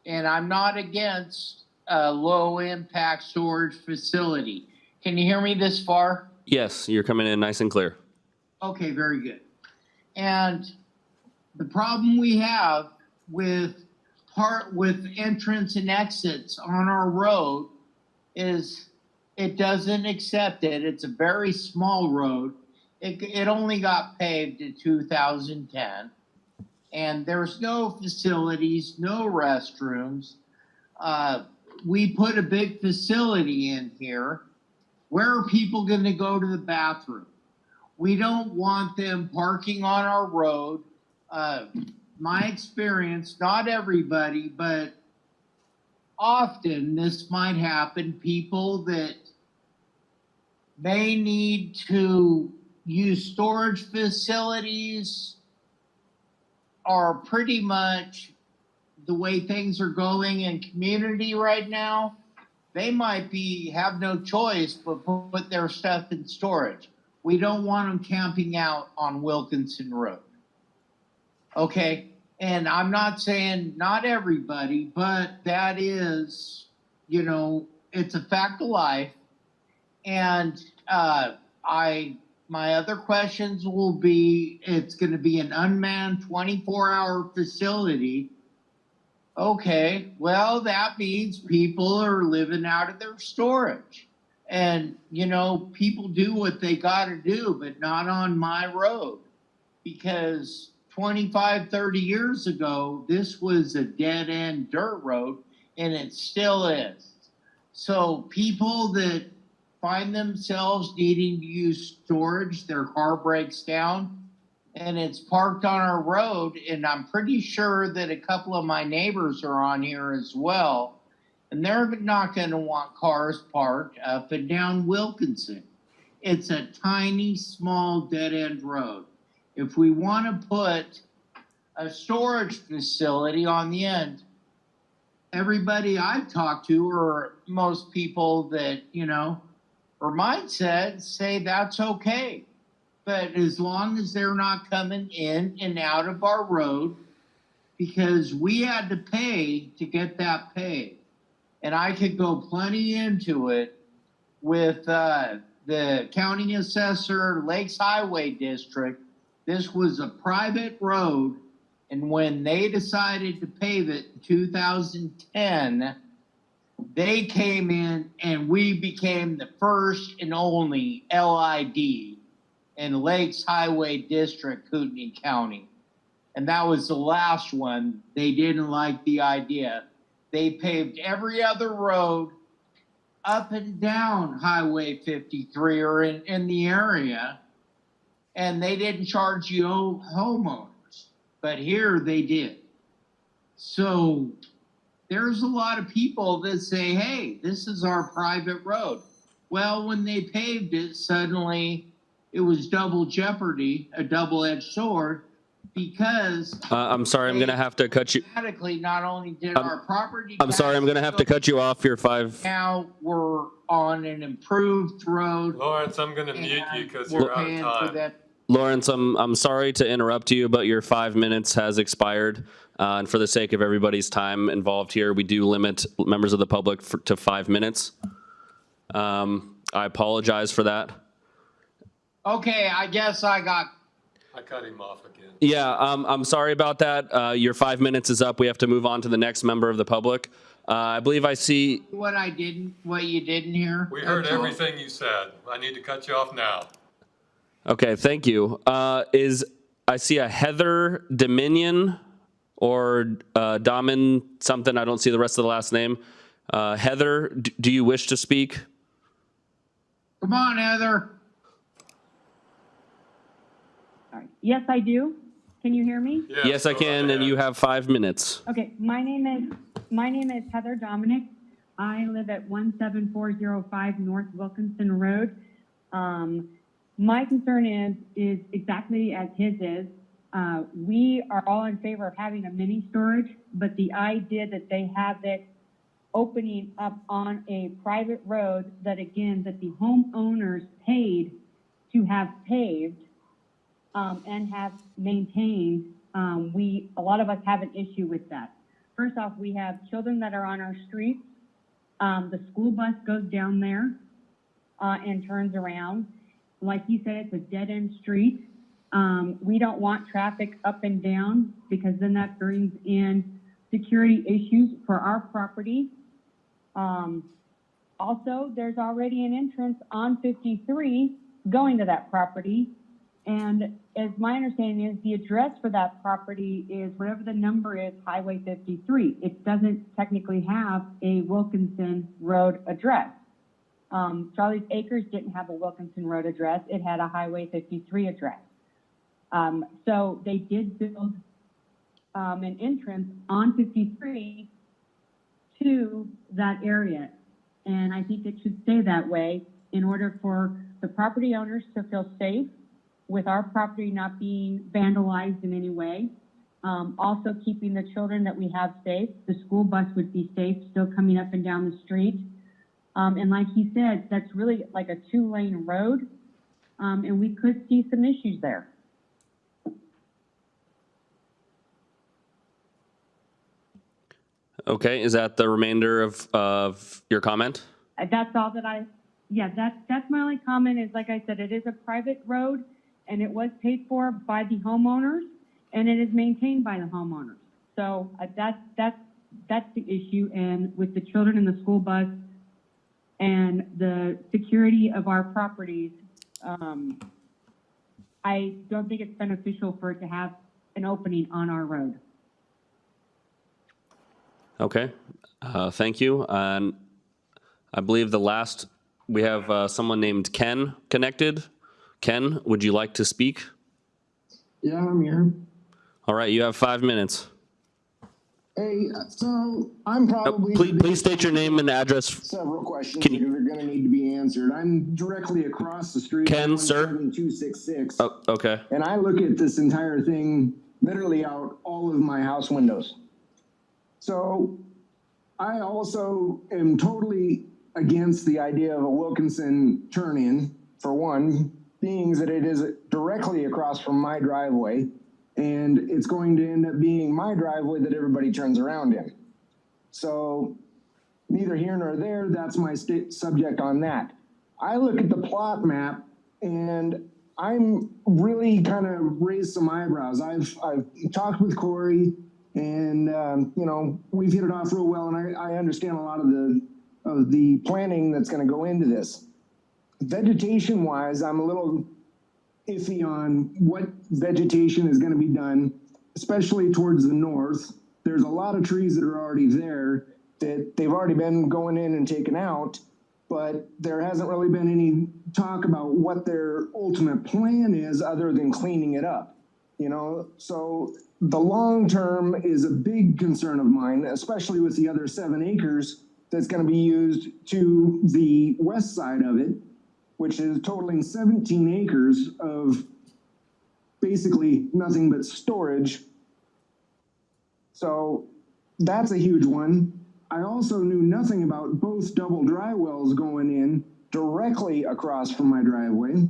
And I'm not against a low impact storage facility. Can you hear me this far? Yes, you're coming in nice and clear. Okay, very good. And the problem we have with entrance and exits on our road is it doesn't accept it. It's a very small road. It only got paved in 2010. And there's no facilities, no restrooms. We put a big facility in here. Where are people going to go to the bathroom? We don't want them parking on our road. My experience, not everybody, but often this might happen. People that may need to use storage facilities are pretty much the way things are going in community right now. They might have no choice but put their stuff in storage. We don't want them camping out on Wilkinson Road. Okay, and I'm not saying not everybody, but that is, it's a fact of life. And my other questions will be, it's going to be an unmanned 24-hour facility. Okay, well, that means people are living out of their storage. And, people do what they got to do, but not on my road. Because 25, 30 years ago, this was a dead-end dirt road, and it still is. So people that find themselves needing to use storage, their car breaks down, and it's parked on our road, and I'm pretty sure that a couple of my neighbors are on here as well, and they're not going to want cars parked up and down Wilkinson. It's a tiny, small, dead-end road. If we want to put a storage facility on the end, everybody I've talked to, or most people that, or mindset, say that's okay. But as long as they're not coming in and out of our road, because we had to pay to get that paid. And I could go plenty into it with the county assessor, Lakes Highway District. This was a private road. And when they decided to pave it in 2010, they came in and we became the first and only LID in Lakes Highway District, Kootenai County. And that was the last one. They didn't like the idea. They paved every other road up and down Highway 53 or in the area, and they didn't charge you homeowners. But here they did. So there's a lot of people that say, hey, this is our private road. Well, when they paved it, suddenly it was double jeopardy, a double-edged sword, because I'm sorry, I'm going to have to cut you. Automatically, not only did our property. I'm sorry, I'm going to have to cut you off your 5. Now we're on an improved road. Lawrence, I'm going to mute you because you're out of time. Lawrence, I'm sorry to interrupt you, but your 5 minutes has expired. And for the sake of everybody's time involved here, we do limit members of the public to 5 minutes. I apologize for that. Okay, I guess I cut him off again. Yeah, I'm sorry about that. Your 5 minutes is up. We have to move on to the next member of the public. I believe I see. What you didn't hear? We heard everything you said. I need to cut you off now. Okay, thank you. I see a Heather Dominion or Damin something. I don't see the rest of the last name. Heather, do you wish to speak? Come on, Heather. All right. Yes, I do. Can you hear me? Yes, I can, and you have 5 minutes. Okay. My name is Heather Dominic. I live at 17405 North Wilkinson Road. My concern is exactly as his is. We are all in favor of having a mini storage, but the idea that they have it opening up on a private road that, again, that the homeowners paid to have paved and have maintained, a lot of us have an issue with that. First off, we have children that are on our streets. The school bus goes down there and turns around. Like you said, it's a dead-end street. We don't want traffic up and down because then that brings in security issues for our property. Also, there's already an entrance on 53 going to that property. And as my understanding is, the address for that property is whatever the number is, Highway 53. It doesn't technically have a Wilkinson Road address. Charlie's Acres didn't have a Wilkinson Road address. It had a Highway 53 address. So they did build an entrance on 53 to that area. And I think it should stay that way in order for the property owners to feel safe with our property not being vandalized in any way. Also keeping the children that we have safe. The school bus would be safe still coming up and down the street. And like he said, that's really like a 2-lane road. And we could see some issues there. Okay, is that the remainder of your comment? That's all that that's my only comment is, like I said, it is a private road and it was paid for by the homeowners and it is maintained by the homeowners. So that's the issue. And with the children in the school bus and the security of our properties, I don't think it's beneficial for it to have an opening on our road. Okay, thank you. And I believe we have someone named Ken connected. Ken, would you like to speak? Yeah, I'm here. All right, you have 5 minutes. Hey, so I'm probably Please state your name and address. Several questions because they're going to need to be answered. I'm directly across the street. Ken, sir. 7266. Oh, okay. And I look at this entire thing literally out all of my house windows. So I also am totally against the idea of a Wilkinson turn-in, for one, being that it is directly across from my driveway, and it's going to end up being my driveway that everybody turns around in. So neither here nor there, that's my subject on that. I look at the plot map, and I'm really kind of raised some eyebrows. I've talked with Corey, and we've hit it off real well, and I understand a lot of the planning that's going to go into this. Vegetation wise, I'm a little iffy on what vegetation is going to be done, especially towards the north. There's a lot of trees that are already there that they've already been going in and taken out, but there hasn't really been any talk about what their ultimate plan is other than cleaning it up, so the long term is a big concern of mine, especially with the other 7 acres that's going to be used to the west side of it, which is totaling 17 acres of basically nothing but storage. So that's a huge one. I also knew nothing about both double dry wells going in directly across from my driveway.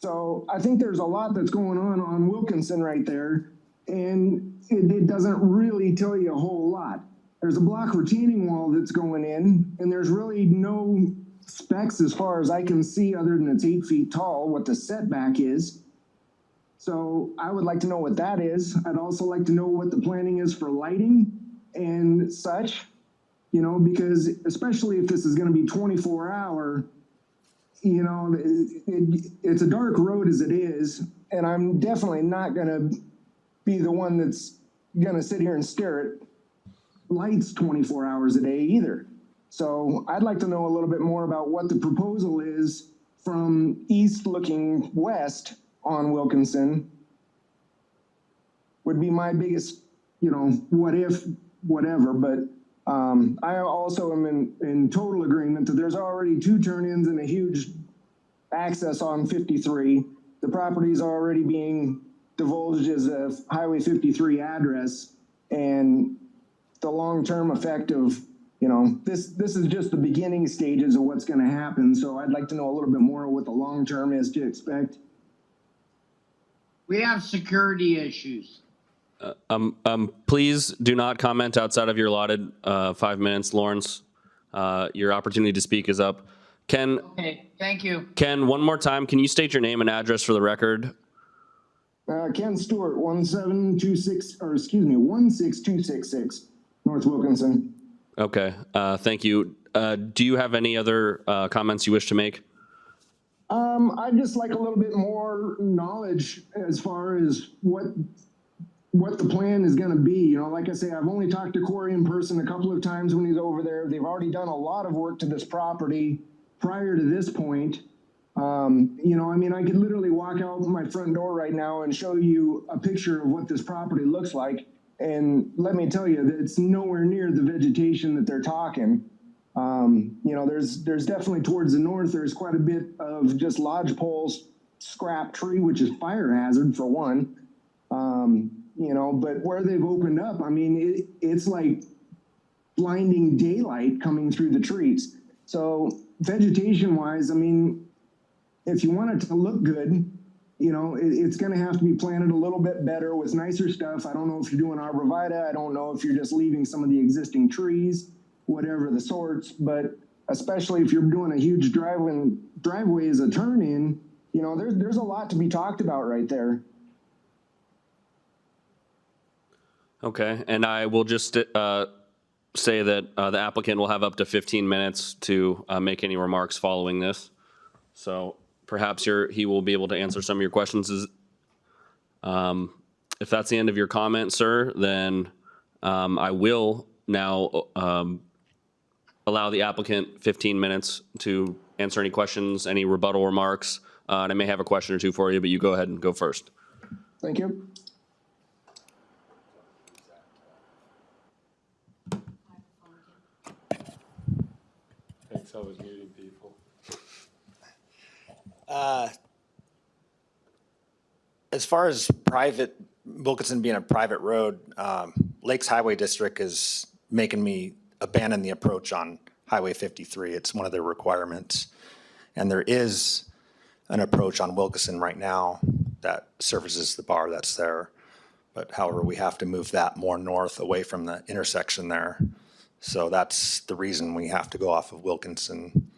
So I think there's a lot that's going on Wilkinson right there, and it doesn't really tell you a whole lot. There's a block retaining wall that's going in, and there's really no specs as far as I can see other than it's 8 feet tall, what the setback is. So I would like to know what that is. I'd also like to know what the planning is for lighting and such, because especially if this is going to be 24-hour, it's a dark road as it is, and I'm definitely not going to be the one that's going to sit here and stare at lights 24 hours a day either. So I'd like to know a little bit more about what the proposal is from east looking west on Wilkinson. Would be my biggest, what if, whatever. But I also am in total agreement that there's already 2 turn-ins and a huge access on 53. The property is already being divulged as a Highway 53 address, and the long-term effect of, this is just the beginning stages of what's going to happen. So I'd like to know a little bit more what the long-term is to expect. We have security issues. Please do not comment outside of your allotted 5 minutes, Lawrence. Your opportunity to speak is up. Ken, Okay, thank you. Ken, one more time, can you state your name and address for the record? Ken Stewart, 16266, North Wilkinson. Okay, thank you. Do you have any other comments you wish to make? I'd just like a little bit more knowledge as far as what the plan is going to be. Like I say, I've only talked to Corey in person a couple of times when he's over there. They've already done a lot of work to this property prior to this point. I could literally walk out my front door right now and show you a picture of what this property looks like. And let me tell you that it's nowhere near the vegetation that they're talking. There's definitely towards the north, there's quite a bit of just lodgepoles, scrap tree, which is fire hazard for one. But where they've opened up, it's like blinding daylight coming through the trees. So vegetation wise, if you want it to look good, it's going to have to be planted a little bit better with nicer stuff. I don't know if you're doing arborvitae. I don't know if you're just leaving some of the existing trees, whatever the sorts, but especially if you're doing a huge driveway as a turn in, there's a lot to be talked about right there. Okay, and I will just say that the applicant will have up to 15 minutes to make any remarks following this. So perhaps he will be able to answer some of your questions. If that's the end of your comment, sir, then I will now allow the applicant 15 minutes to answer any questions, any rebuttal remarks. And I may have a question or two for you, but you go ahead and go first. Thank you. Thanks, I was muting people. As far as Wilkinson being a private road, Lakes Highway District is making me abandon the approach on Highway 53. It's one of their requirements. And there is an approach on Wilkinson right now that services the bar that's there. But however, we have to move that more north away from the intersection there. So that's the reason we have to go off of Wilkinson.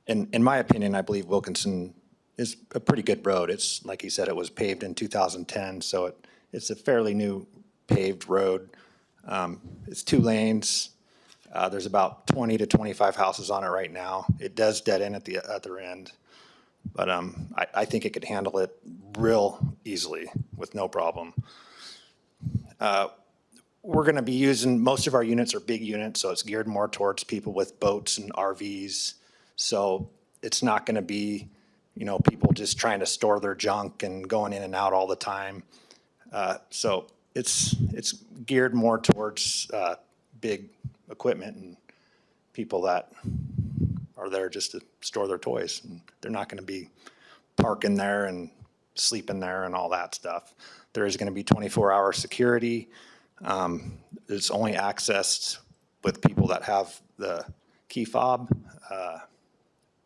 In my opinion, I believe Wilkinson is a pretty good road. It's, like he said, it was paved in 2010, so it's a fairly new paved road. It's 2 lanes. There's about 20 to 25 houses on it right now. It does dead end at the other end, but I think it could handle it real easily with no problem. We're going to be using, most of our units are big units, so it's geared more towards people with boats and RVs. So it's not going to be, people just trying to store their junk and going in and out all the time. So it's geared more towards big equipment and people that are there just to store their toys. And they're not going to be parking there and sleeping there and all that stuff. There is going to be 24-hour security. It's only accessed with people that have the key fob.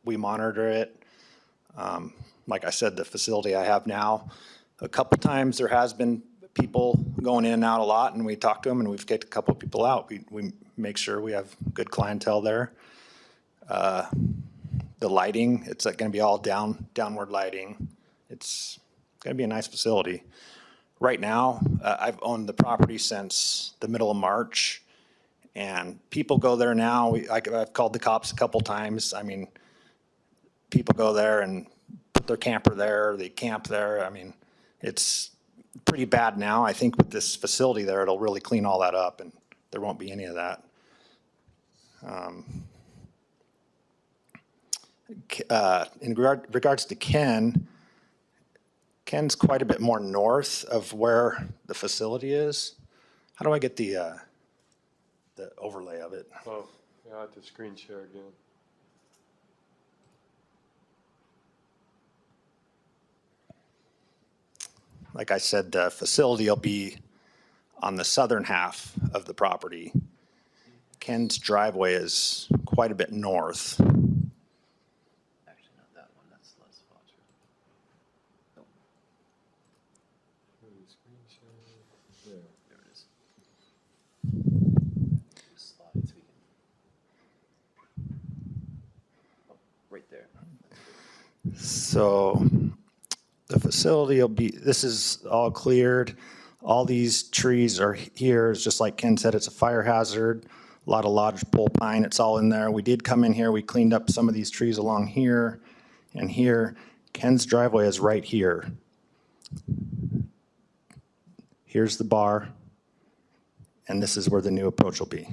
We monitor it. Like I said, the facility I have now, a couple times there has been people going in and out a lot, and we talk to them, and we've kicked a couple of people out. We make sure we have good clientele there. The lighting, it's going to be all downward lighting. It's going to be a nice facility. Right now, I've owned the property since the middle of March, and people go there now. I've called the cops a couple times. People go there and put their camper there. They camp there. It's pretty bad now. I think with this facility there, it'll really clean all that up and there won't be any of that. In regards to Ken's quite a bit more north of where the facility is. How do I get the overlay of it? Oh, yeah, I have to screen share again. Like I said, the facility will be on the southern half of the property. Ken's driveway is quite a bit north. Actually, not that one. That's less Foster. Screen share. There. There it is. Slides. We can. Oh, right there. So the facility will be, this is all cleared. All these trees are here. It's just like Ken said, it's a fire hazard. A lot of lodgepole pine, it's all in there. We did come in here, we cleaned up some of these trees along here and here. Ken's driveway is right here. Here's the bar, and this is where the new approach will be.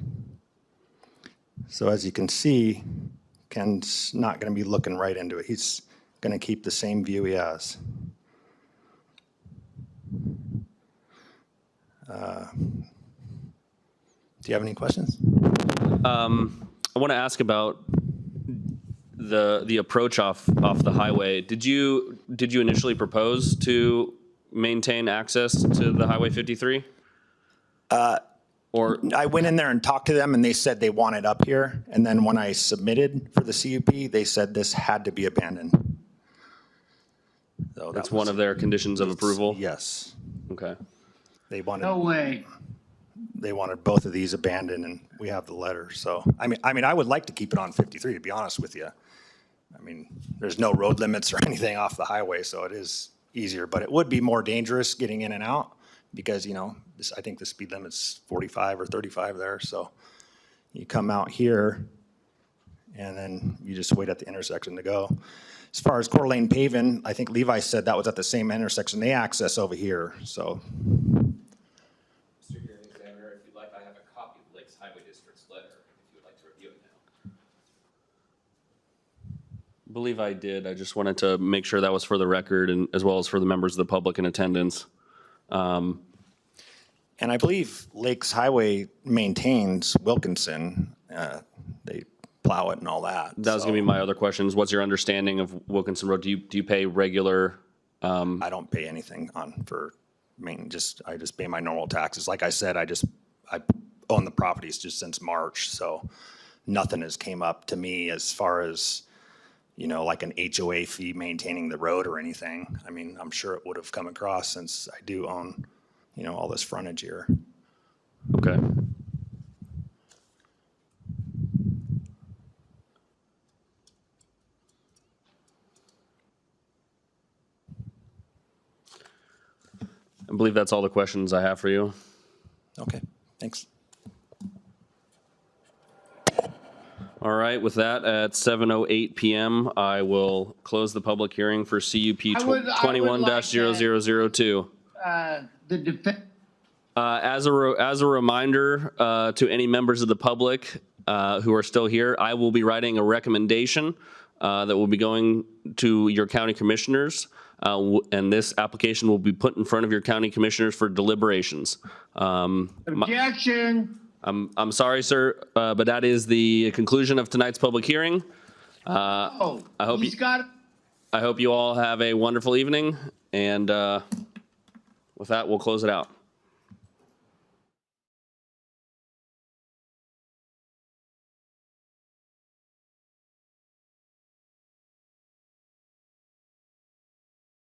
So as you can see, Ken's not gonna be looking right into it. He's gonna keep the same view he has. Do you have any questions? I want to ask about the approach off the highway. Did you initially propose to maintain access to the Highway 53? Or I went in there and talked to them, and they said they want it up here. And then when I submitted for the CUP, they said this had to be abandoned. So that's one of their conditions of approval? Yes. Okay. They wanted. No way. They wanted both of these abandoned, and we have the letter. So, I mean, I would like to keep it on 53, to be honest with you. I mean, there's no road limits or anything off the highway, so it is easier. But it would be more dangerous getting in and out because, you know, I think the speed limit's 45 or 35 there. So you come out here, and then you just wait at the intersection to go. As far as Coeur d'Alene paving, I think Levi said that was at the same intersection they access over here. So. Mr. Hearing Examiner, if you'd like, I have a copy of Lakes Highway District's letter, if you would like to review it now. I believe I did. I just wanted to make sure that was for the record and as well as for the members of the public in attendance. And I believe Lakes Highway maintains Wilkinson. They plow it and all that. That was going to be my other questions. What's your understanding of Wilkinson Road? Do you pay regular? I don't pay anything for maintenance. I just pay my normal taxes. Like I said, I own the properties just since March, so nothing has came up to me as far as, you know, like an HOA fee maintaining the road or anything. I mean, I'm sure it would have come across since I do own, you know, all this frontage here. Okay. I believe that's all the questions I have for you. Okay, thanks. All right, with that, at 7:08 p.m., I will close the public hearing for CUP 21-0002. The defense. As a reminder to any members of the public who are still here, I will be writing a recommendation that will be going to your county commissioners, and this application will be put in front of your county commissioners for deliberations. Objection. I'm sorry, sir, but that is the conclusion of tonight's public hearing. I hope you all have a wonderful evening, and with that, we'll close it out.